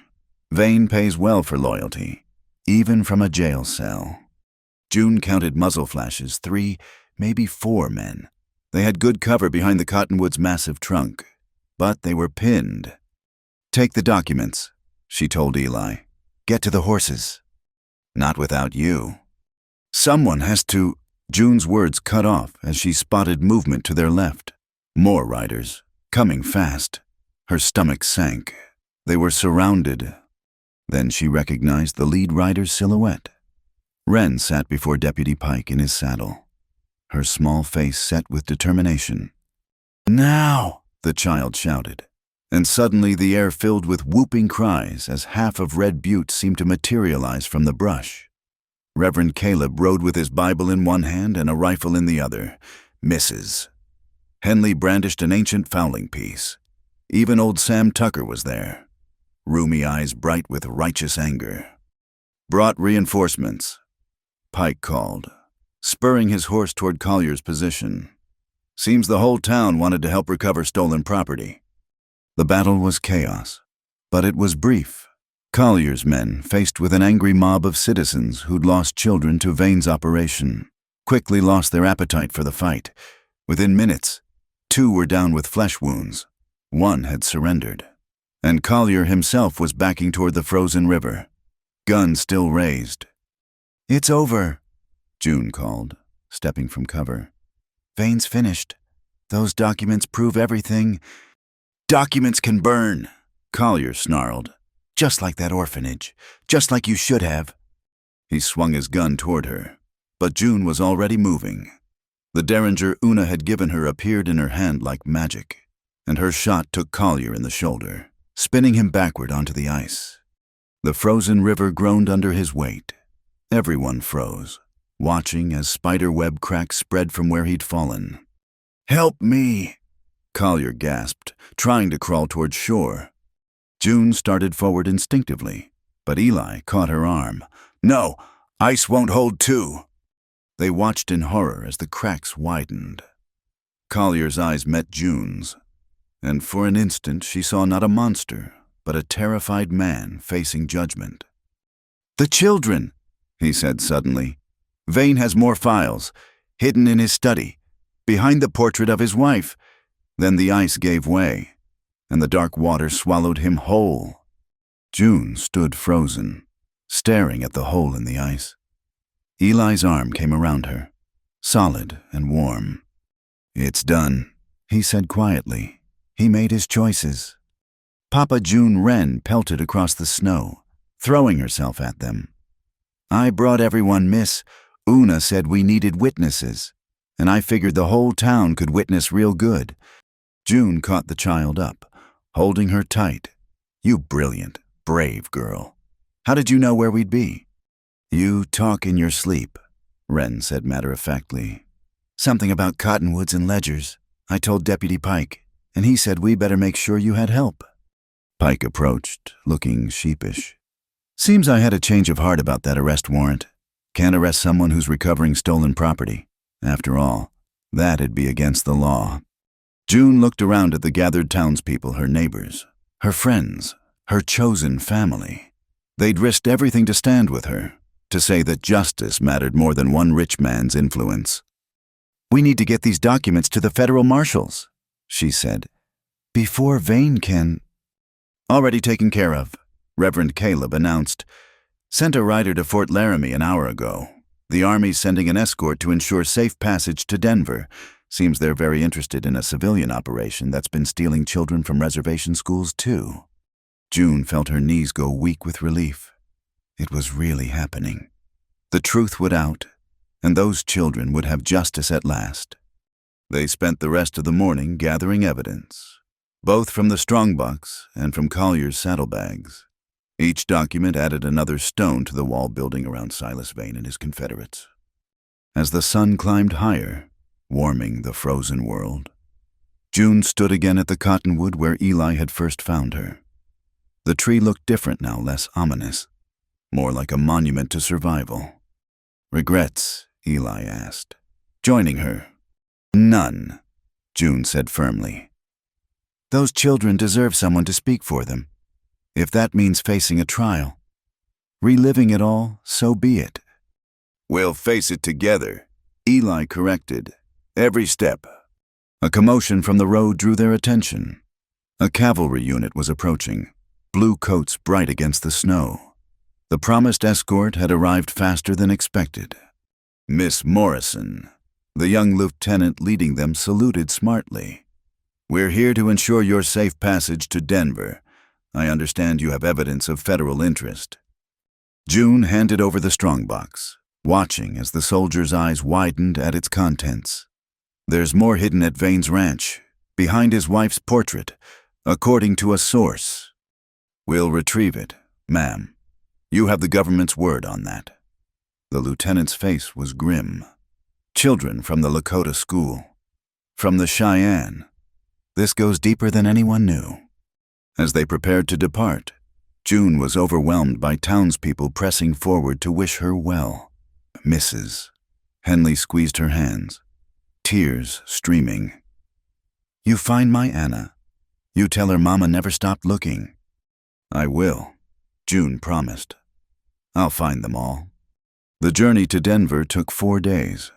Vane pays well for loyalty, even from a jail cell. June counted muzzle flashes, 3, maybe 4 men. They had good cover behind the cottonwood's massive trunk, but they were pinned. Take the documents, she told Eli. Get to the horses. Not without you. Someone has to... June's words cut off as she spotted movement to their left. More riders, coming fast. Her stomach sank. They were surrounded. Then she recognized the lead rider's silhouette. Wren sat before Deputy Pike in his saddle, her small face set with determination. Now, the child shouted, and suddenly the air filled with whooping cries as half of Red Butte seemed to materialize from the brush. Reverend Caleb rode with his Bible in one hand and a rifle in the other. Misses. Henley brandished an ancient fowling piece. Even old Sam Tucker was there, roomy eyes bright with righteous anger. Brought reinforcements, Pike called, spurring his horse toward Collier's position. Seems the whole town wanted to help recover stolen property. The battle was chaos, but it was brief. Collier's men, faced with an angry mob of citizens who'd lost children to Vane's operation, quickly lost their appetite for the fight. Within minutes, 2 were down with flesh wounds. 1 had surrendered. And Collier himself was backing toward the frozen river, gun still raised. It's over, June called, stepping from cover. Vane's finished. Those documents prove everything. Documents can burn, Collier snarled. Just like that orphanage. Just like you should have. He swung his gun toward her, but June was already moving. The derringer Una had given her appeared in her hand like magic, and her shot took Collier in the shoulder, spinning him backward onto the ice. The frozen river groaned under his weight. Everyone froze, watching as spider web cracks spread from where he'd fallen. Help me, Collier gasped, trying to crawl toward shore. June started forward instinctively, but Eli caught her arm. No, ice won't hold 2. They watched in horror as the cracks widened. Collier's eyes met June's, and for an instant she saw not a monster, but a terrified man facing judgment. The children, he said suddenly. Vane has more files, hidden in his study, behind the portrait of his wife. Then the ice gave way, and the dark water swallowed him whole. June stood frozen, staring at the hole in the ice. Eli's arm came around her, solid and warm. It's done, he said quietly. He made his choices. Papa June Wren pelted across the snow, throwing herself at them. I brought everyone, miss. Una said we needed witnesses, and I figured the whole town could witness real good. June caught the child up, holding her tight. You brilliant, brave girl. How did you know where we'd be? You talk in your sleep, Wren said matter-of-factly. "Something about cottonwoods and ledgers. I told Deputy Pike, and he said we better make sure you had help." Pike approached, looking sheepish. "Seems I had a change of heart about that arrest warrant. Can't arrest someone who's recovering stolen property. After all, that'd be against the law." June looked around at the gathered townspeople, her neighbors, her friends, her chosen family. They'd risked everything to stand with her, to say that justice mattered more than one rich man's influence. "We need to get these documents to the federal marshals," she said, "before Vane can—" "Already taken care of," Reverend Caleb announced. "Sent a rider to Fort Laramie an hour ago. The Army's sending an escort to ensure safe passage to Denver. Seems they're very interested in a civilian operation that's been stealing children from reservation schools, too." June felt her knees go weak with relief. It was really happening. The truth would out, and those children would have justice at last. They spent the rest of the morning gathering evidence, both from the strongbox and from Collier's saddlebags. Each document added another stone to the wall building around Silas Vane and his Confederates. As the sun climbed higher, warming the frozen world, June stood again at the cottonwood where Eli had first found her. The tree looked different now, less ominous, more like a monument to survival. "Regrets?" Eli asked, joining her. "None," June said firmly. "Those children deserve someone to speak for them. If that means facing a trial, reliving it all, so be it." "We'll face it together," Eli corrected. "Every step." A commotion from the road drew their attention. A cavalry unit was approaching, blue coats bright against the snow. The promised escort had arrived faster than expected. Miss Morrison, the young lieutenant leading them, saluted smartly. "We're here to ensure your safe passage to Denver. I understand you have evidence of federal interest." June handed over the strongbox, watching as the soldier's eyes widened at its contents. "There's more hidden at Vane's ranch, behind his wife's portrait, according to a source." "We'll retrieve it, ma'am. You have the government's word on that." The lieutenant's face was grim. "Children from the Lakota school. From the Cheyenne. This goes deeper than anyone knew." As they prepared to depart, June was overwhelmed by townspeople pressing forward to wish her well. "Mrs." Henley squeezed her hands, tears streaming. "You find my Anna. You tell her Mama never stopped looking." "I will," June promised. "I'll find them all." The journey to Denver took 4 days,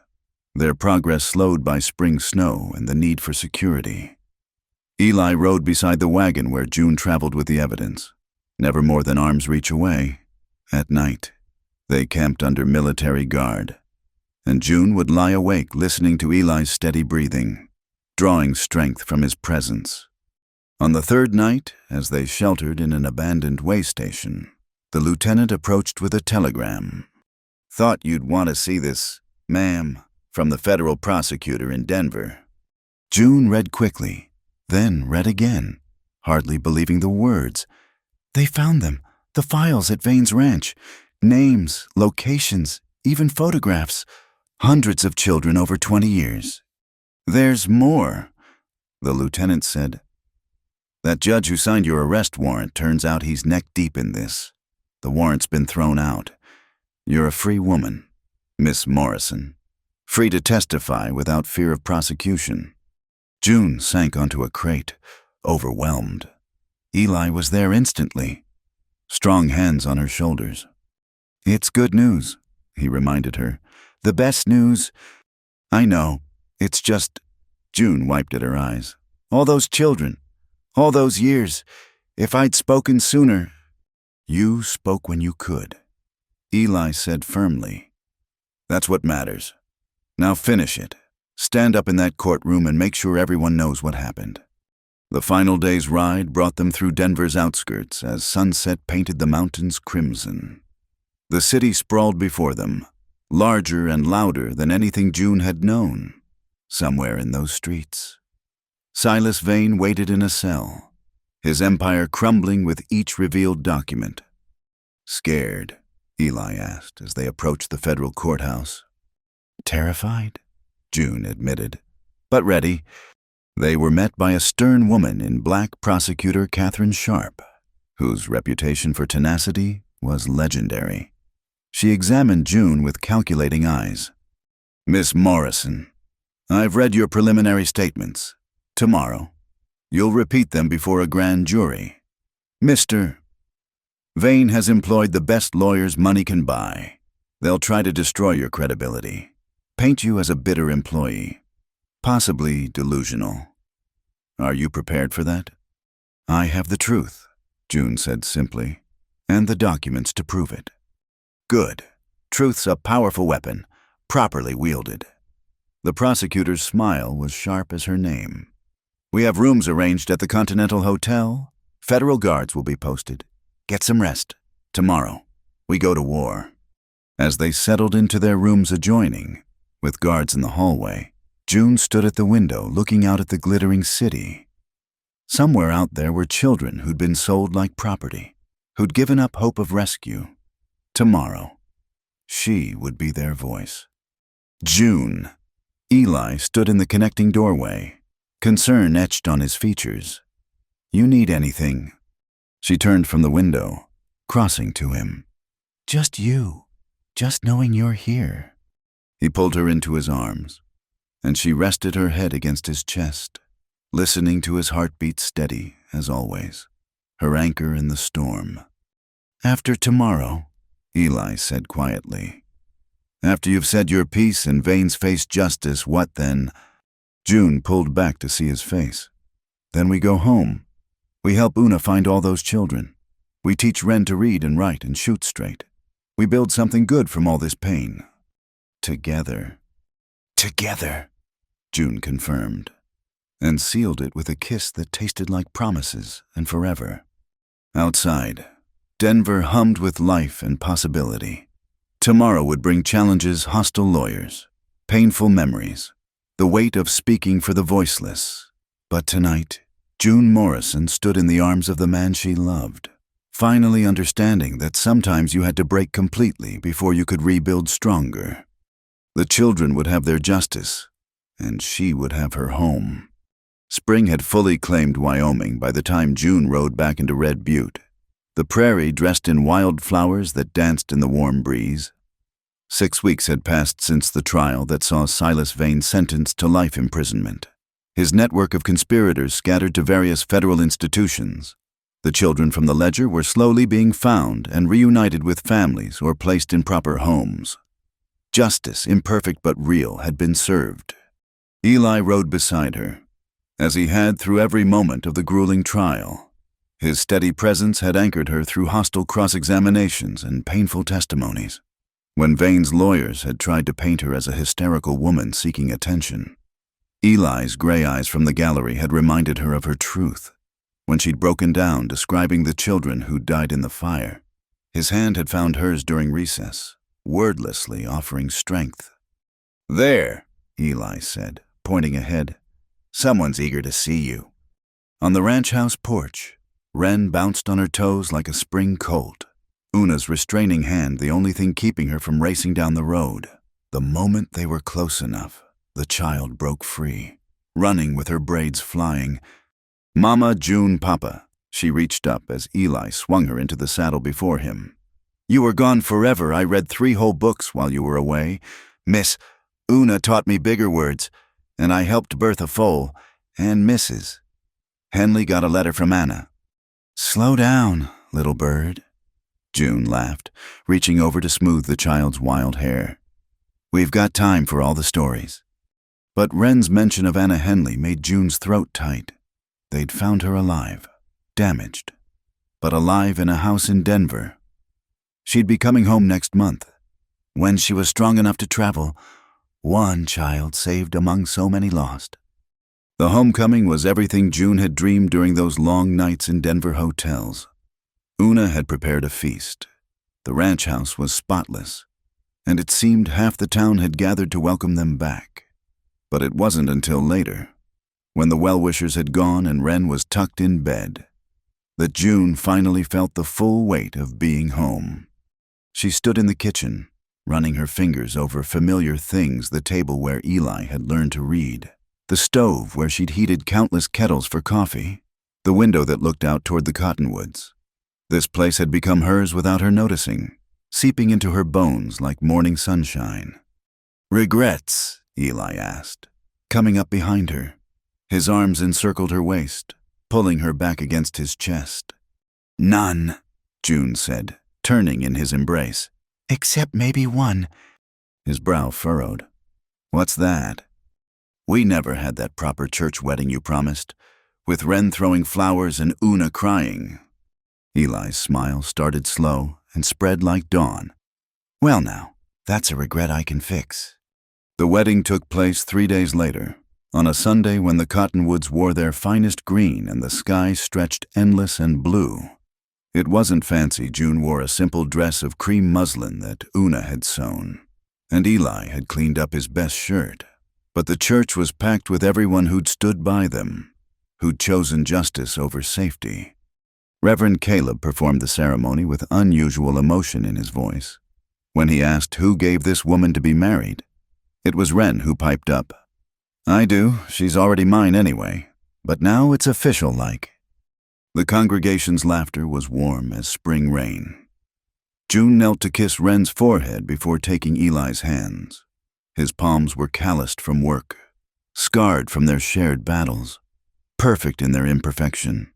their progress slowed by spring snow and the need for security. Eli rode beside the wagon where June traveled with the evidence, never more than arm's reach away. At night, they camped under military guard, and June would lie awake listening to Eli's steady breathing, drawing strength from his presence. On the 3rd night, as they sheltered in an abandoned way station, the lieutenant approached with a telegram. "Thought you'd want to see this, ma'am, from the federal prosecutor in Denver." June read quickly, then read again, hardly believing the words. They found them, the files at Vane's ranch. Names, locations, even photographs. Hundreds of children over 20 years. "There's more," the lieutenant said. "That judge who signed your arrest warrant, turns out he's neck-deep in this. The warrant's been thrown out. You're a free woman, Miss Morrison. Free to testify without fear of prosecution." June sank onto a crate, overwhelmed. Eli was there instantly, strong hands on her shoulders. "It's good news," he reminded her. "The best news." "I know. It's just—" June wiped at her eyes. "All those children. All those years. If I'd spoken sooner—" "You spoke when you could," Eli said firmly. "That's what matters. Now finish it. Stand up in that courtroom and make sure everyone knows what happened." The final day's ride brought them through Denver's outskirts as sunset painted the mountains crimson. The city sprawled before them, larger and louder than anything June had known, somewhere in those streets. Silas Vane waited in a cell, his empire crumbling with each revealed document. "Scared?" Eli asked as they approached the federal courthouse. Terrified? June admitted. But ready. They were met by a stern woman in black, prosecutor Catherine Sharp, whose reputation for tenacity was legendary. She examined June with calculating eyes. "Miss Morrison, I've read your preliminary statements. Tomorrow, you'll repeat them before a grand jury. Mr. Vane has employed the best lawyers money can buy. They'll try to destroy your credibility, paint you as a bitter employee, possibly delusional. Are you prepared for that?" "I have the truth," June said simply, "and the documents to prove it." "Good. Truth's a powerful weapon, properly wielded." The prosecutor's smile was sharp as her name. "We have rooms arranged at the Continental Hotel. Federal guards will be posted. Get some rest. Tomorrow, we go to war." As they settled into their rooms adjoining, with guards in the hallway, June stood at the window looking out at the glittering city. Somewhere out there were children who'd been sold like property, who'd given up hope of rescue. Tomorrow, she would be their voice. June. Eli stood in the connecting doorway, concern etched on his features. "You need anything?" She turned from the window, crossing to him. "Just you. Just knowing you're here." He pulled her into his arms, and she rested her head against his chest, listening to his heartbeat steady, as always, her anchor in the storm. "After tomorrow," Eli said quietly. "After you've said your piece and Vane's faced justice, what then?" June pulled back to see his face. "Then we go home. We help Una find all those children. We teach Ren to read and write and shoot straight. We build something good from all this pain. Together." "Together," June confirmed, and sealed it with a kiss that tasted like promises and forever. Outside, Denver hummed with life and possibility. Tomorrow would bring challenges, hostile lawyers, painful memories, the weight of speaking for the voiceless. But tonight, June Morrison stood in the arms of the man she loved, finally understanding that sometimes you had to break completely before you could rebuild stronger. The children would have their justice, and she would have her home. Spring had fully claimed Wyoming by the time June rode back into Red Butte, the prairie dressed in wild flowers that danced in the warm breeze. 6 weeks had passed since the trial that saw Silas Vane sentenced to life imprisonment. His network of conspirators scattered to various federal institutions. The children from the ledger were slowly being found and reunited with families or placed in proper homes. Justice, imperfect but real, had been served. Eli rode beside her, as he had through every moment of the grueling trial. His steady presence had anchored her through hostile cross-examinations and painful testimonies. When Vane's lawyers had tried to paint her as a hysterical woman seeking attention, Eli's gray eyes from the gallery had reminded her of her truth. When she'd broken down describing the children who died in the fire, his hand had found hers during recess, wordlessly offering strength. "There," Eli said, pointing ahead. "Someone's eager to see you." On the ranch house porch, Ren bounced on her toes like a spring colt, Una's restraining hand the only thing keeping her from racing down the road. The moment they were close enough, the child broke free, running with her braids flying. "Mama, June, Papa," she reached up as Eli swung her into the saddle before him. "You were gone forever. I read 3 whole books while you were away. Miss Una taught me bigger words, and I helped birth a foal, and Mrs. Henley got a letter from Anna." "Slow down, little bird," June laughed, reaching over to smooth the child's wild hair. "We've got time for all the stories." But Wren's mention of Anna Henley made June's throat tight. They'd found her alive, damaged, but alive in a house in Denver. She'd be coming home next month. When she was strong enough to travel, one child saved among so many lost. The homecoming was everything June had dreamed during those long nights in Denver hotels. Una had prepared a feast. The ranch house was spotless, and it seemed half the town had gathered to welcome them back. But it wasn't until later, when the well-wishers had gone and Wren was tucked in bed, that June finally felt the full weight of being home. She stood in the kitchen, running her fingers over familiar things: the table where Eli had learned to read, the stove where she'd heated countless kettles for coffee, the window that looked out toward the cottonwoods. This place had become hers without her noticing, seeping into her bones like morning sunshine. "Regrets?" Eli asked, coming up behind her. His arms encircled her waist, pulling her back against his chest. "None," June said, turning in his embrace. "Except maybe one." His brow furrowed. "What's that?" "We never had that proper church wedding you promised, with Wren throwing flowers and Una crying." Eli's smile started slow and spread like dawn. "Well now, that's a regret I can fix." The wedding took place 3 days later, on a Sunday when the cottonwoods wore their finest green and the sky stretched endless and blue. It wasn't fancy. June wore a simple dress of cream muslin that Una had sewn, and Eli had cleaned up his best shirt. But the church was packed with everyone who'd stood by them, who'd chosen justice over safety. Reverend Caleb performed the ceremony with unusual emotion in his voice. When he asked who gave this woman to be married, it was Wren who piped up. "I do. She's already mine anyway. But now it's official like." The congregation's laughter was warm as spring rain. June knelt to kiss Wren's forehead before taking Eli's hands. His palms were calloused from work, scarred from their shared battles, perfect in their imperfection.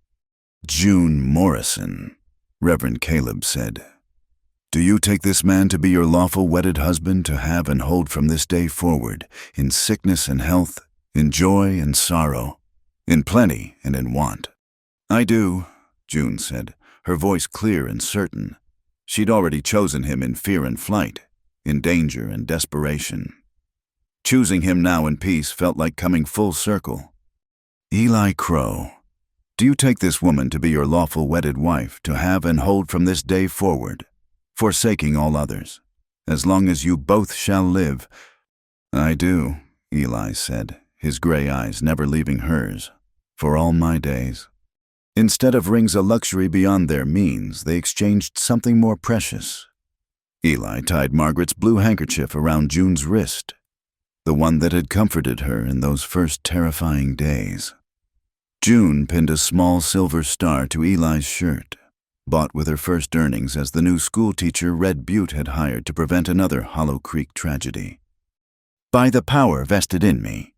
"June Morrison," Reverend Caleb said, "do you take this man to be your lawful wedded husband, to have and hold from this day forward, in sickness and health, in joy and sorrow, in plenty and in want?" "I do," June said, her voice clear and certain. She'd already chosen him in fear and flight, in danger and desperation. Choosing him now in peace felt like coming full circle. "Eli Crow, do you take this woman to be your lawful wedded wife, to have and hold from this day forward, forsaking all others, as long as you both shall live?" "I do," Eli said, his gray eyes never leaving hers, "for all my days." Instead of rings a luxury beyond their means, they exchanged something more precious. Eli tied Margaret's blue handkerchief around June's wrist, the one that had comforted her in those first terrifying days. June pinned a small silver star to Eli's shirt, bought with her first earnings as the new schoolteacher Red Butte had hired to prevent another Hollow Creek tragedy. "By the power vested in me,"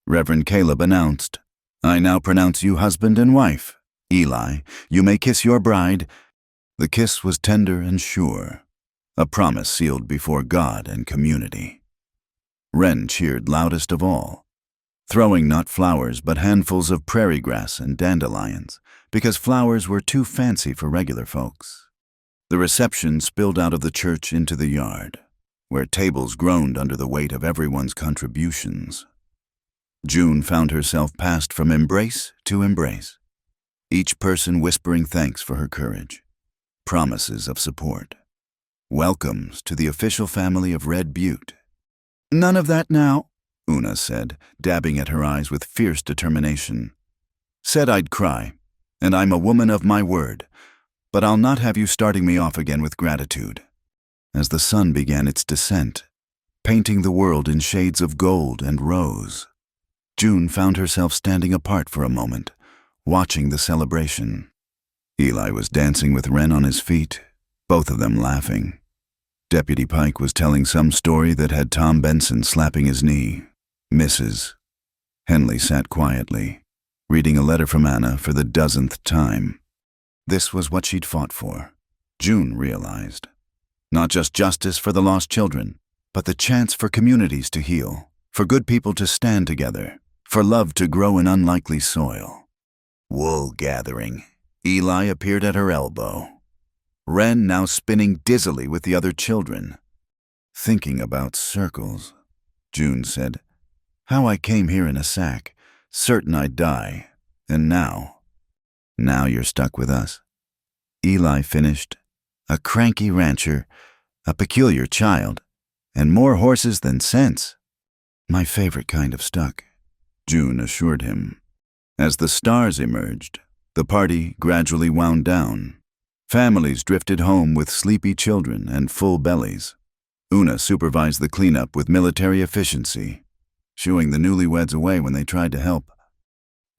Reverend Caleb announced, "I now pronounce you husband and wife. Eli, you may kiss your bride." The kiss was tender and sure, a promise sealed before God and community. Wren cheered loudest of all, throwing not flowers but handfuls of prairie grass and dandelions, because flowers were too fancy for regular folks. The reception spilled out of the church into the yard, where tables groaned under the weight of everyone's contributions. June found herself passed from embrace to embrace, each person whispering thanks for her courage, promises of support, welcomes to the official family of Red Butte. "None of that now," Una said, dabbing at her eyes with fierce determination. "Said I'd cry, and I'm a woman of my word, but I'll not have you starting me off again with gratitude." As the sun began its descent, painting the world in shades of gold and rose, June found herself standing apart for a moment, watching the celebration. Eli was dancing with Wren on his feet, both of them laughing. Deputy Pike was telling some story that had Tom Benson slapping his knee. Mrs. Henley sat quietly, reading a letter from Anna for the 10th time. This was what she'd fought for, June realized. Not just justice for the lost children, but the chance for communities to heal, for good people to stand together, for love to grow in unlikely soil. Wool gathering. Eli appeared at her elbow. Wren now spinning dizzily with the other children. "Thinking about circles," June said. "How I came here in a sack, certain I'd die, and now you're stuck with us." Eli finished. "A cranky rancher, a peculiar child, and more horses than sense." "My favorite kind of stuck," June assured him. As the stars emerged, the party gradually wound down. Families drifted home with sleepy children and full bellies. Una supervised the cleanup with military efficiency, shooing the newlyweds away when they tried to help.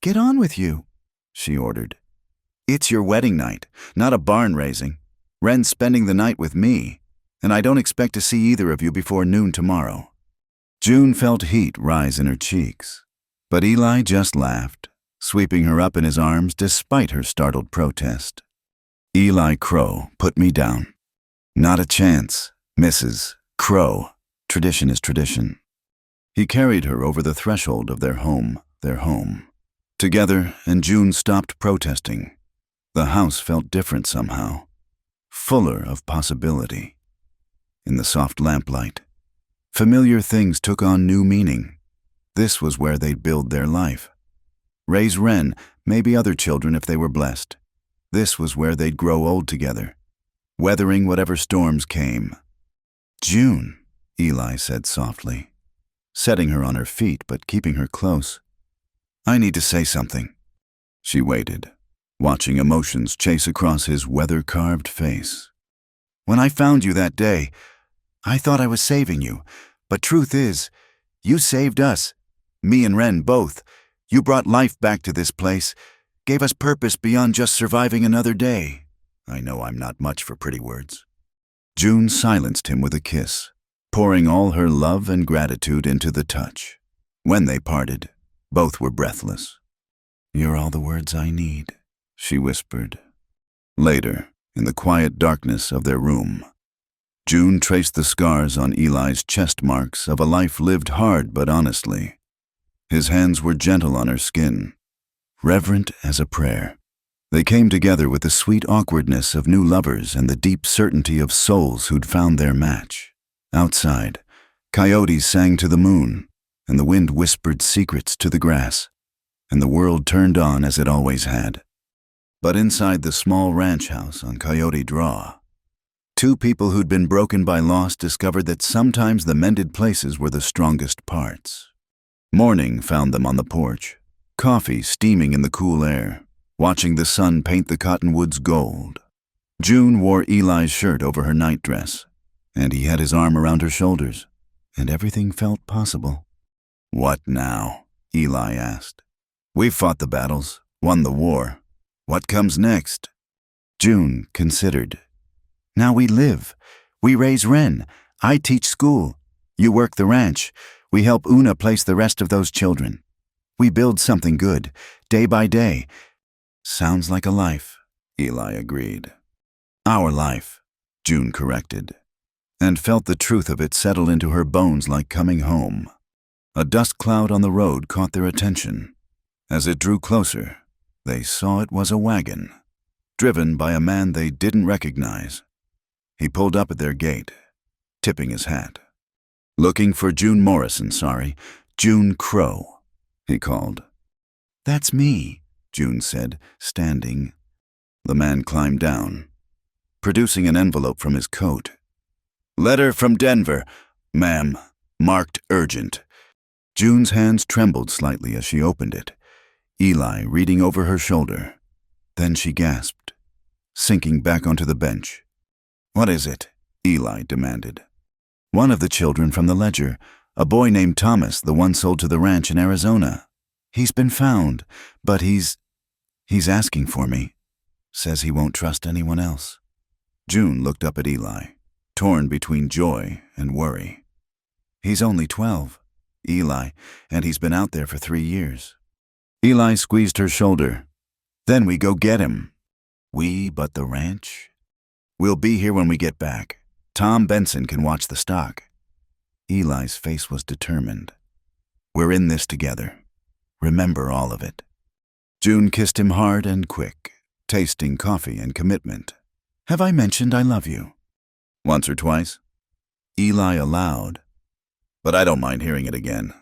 "Get on with you," she ordered. "It's your wedding night, not a barn raising. Wren's spending the night with me, and I don't expect to see either of you before noon tomorrow." June felt heat rise in her cheeks, but Eli just laughed, sweeping her up in his arms despite her startled protest. "Eli Crow, put me down." "Not a chance, Mrs. Crow. Tradition is tradition." He carried her over the threshold of their home. Together, and June stopped protesting. The house felt different somehow, fuller of possibility. In the soft lamplight, familiar things took on new meaning. This was where they'd build their life. Raise Wren, maybe other children if they were blessed. This was where they'd grow old together, weathering whatever storms came. "June," Eli said softly, setting her on her feet but keeping her close. "I need to say something." She waited, watching emotions chase across his weather-carved face. "When I found you that day, I thought I was saving you, but truth is, you saved us. Me and Wren both. You brought life back to this place, gave us purpose beyond just surviving another day." I know I'm not much for pretty words. June silenced him with a kiss, pouring all her love and gratitude into the touch. When they parted, both were breathless. "You're all the words I need," she whispered. Later, in the quiet darkness of their room, June traced the scars on Eli's chest marks of a life lived hard but honestly. His hands were gentle on her skin, reverent as a prayer. They came together with the sweet awkwardness of new lovers and the deep certainty of souls who'd found their match. Outside, coyotes sang to the moon, and the wind whispered secrets to the grass, and the world turned on as it always had. But inside the small ranch house on Coyote Draw, two people who'd been broken by loss discovered that sometimes the mended places were the strongest parts. Morning found them on the porch, coffee steaming in the cool air, watching the sun paint the cottonwoods gold. June wore Eli's shirt over her nightdress, and he had his arm around her shoulders, and everything felt possible. "What now?" Eli asked. "We've fought the battles, won the war. What comes next?" June considered. "Now we live. We raise Wren. I teach school. You work the ranch. We help Una place the rest of those children. We build something good, day by day." "Sounds like a life," Eli agreed. "Our life," June corrected, and felt the truth of it settle into her bones like coming home. A dust cloud on the road caught their attention. As it drew closer, they saw it was a wagon, driven by a man they didn't recognize. He pulled up at their gate, tipping his hat. "Looking for June Morrison, sorry. June Crow," he called. "That's me," June said, standing. The man climbed down, producing an envelope from his coat. "Letter from Denver, ma'am, marked urgent." June's hands trembled slightly as she opened it, Eli reading over her shoulder. Then she gasped, sinking back onto the bench. "What is it?" Eli demanded. "One of the children from the ledger, a boy named Thomas, the one sold to the ranch in Arizona. He's been found, but he's asking for me. Says he won't trust anyone else." June looked up at Eli, torn between joy and worry. "He's only 12, Eli, and he's been out there for 3 years. Eli squeezed her shoulder. "Then we go get him." "We, but the ranch?" "We'll be here when we get back. Tom Benson can watch the stock." Eli's face was determined. "We're in this together. Remember all of it." June kissed him hard and quick, tasting coffee and commitment. "Have I mentioned I love you?" "Once or twice." Eli allowed, "But I don't mind hearing it again."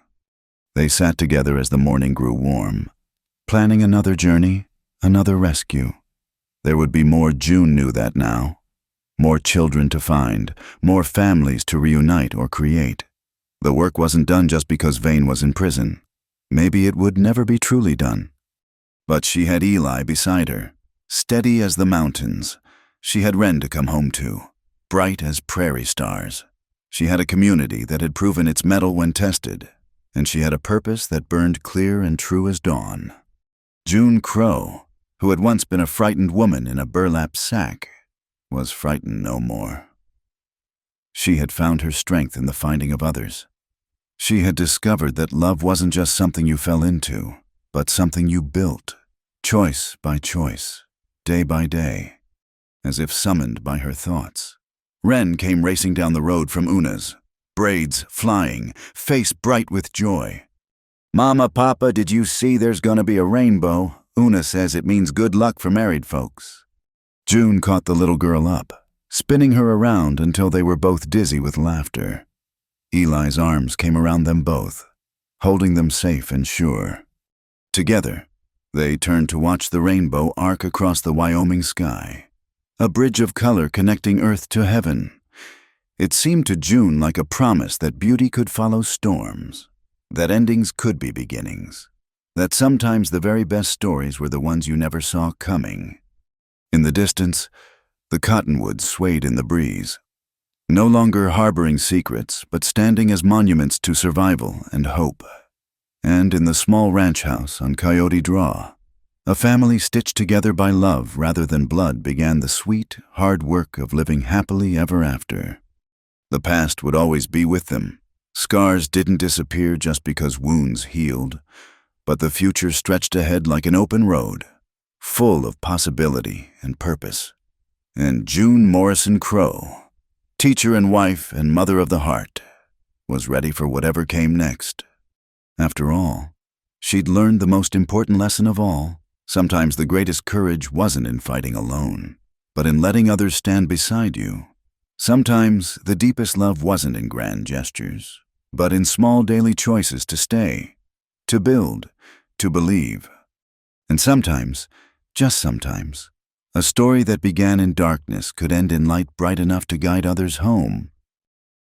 They sat together as the morning grew warm, planning another journey, another rescue. There would be more, June knew that now. More children to find, more families to reunite or create. The work wasn't done just because Vane was in prison. Maybe it would never be truly done. But she had Eli beside her, steady as the mountains. She had Wren to come home to, bright as prairie stars. She had a community that had proven its mettle when tested, and she had a purpose that burned clear and true as dawn. June Crow, who had once been a frightened woman in a burlap sack, was frightened no more. She had found her strength in the finding of others. She had discovered that love wasn't just something you fell into, but something you built, choice by choice, day by day, as if summoned by her thoughts. Wren came racing down the road from Una's, braids flying, face bright with joy. "Mama, Papa, did you see there's gonna be a rainbow? Una says it means good luck for married folks." June caught the little girl up, spinning her around until they were both dizzy with laughter. Eli's arms came around them both, holding them safe and sure. Together, they turned to watch the rainbow arc across the Wyoming sky, a bridge of color connecting earth to heaven. It seemed to June like a promise that beauty could follow storms, that endings could be beginnings, that sometimes the very best stories were the ones you never saw coming. In the distance, the cottonwoods swayed in the breeze, no longer harboring secrets, but standing as monuments to survival and hope. And in the small ranch house on Coyote Draw, a family stitched together by love rather than blood began the sweet, hard work of living happily ever after. The past would always be with them. Scars didn't disappear just because wounds healed, but the future stretched ahead like an open road, full of possibility and purpose. And June Morrison Crow, teacher and wife and mother of the heart, was ready for whatever came next. After all, she'd learned the most important lesson of all. Sometimes the greatest courage wasn't in fighting alone, but in letting others stand beside you. Sometimes the deepest love wasn't in grand gestures, but in small daily choices to stay, to build, to believe. And sometimes, just sometimes, a story that began in darkness could end in light bright enough to guide others home.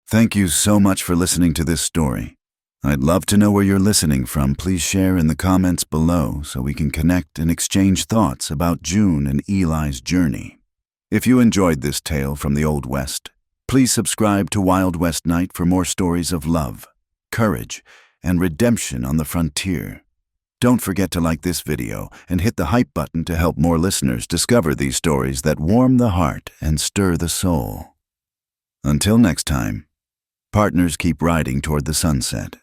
Thank you so much for listening to this story. I'd love to know where you're listening from. Please share in the comments below so we can connect and exchange thoughts about June and Eli's journey. If you enjoyed this tale from the Old West, please subscribe to Wild West Night for more stories of love, courage, and redemption on the frontier. Don't forget to like this video and hit the hype button to help more listeners discover these stories that warm the heart and stir the soul. Until next time, partners keep riding toward the sunset.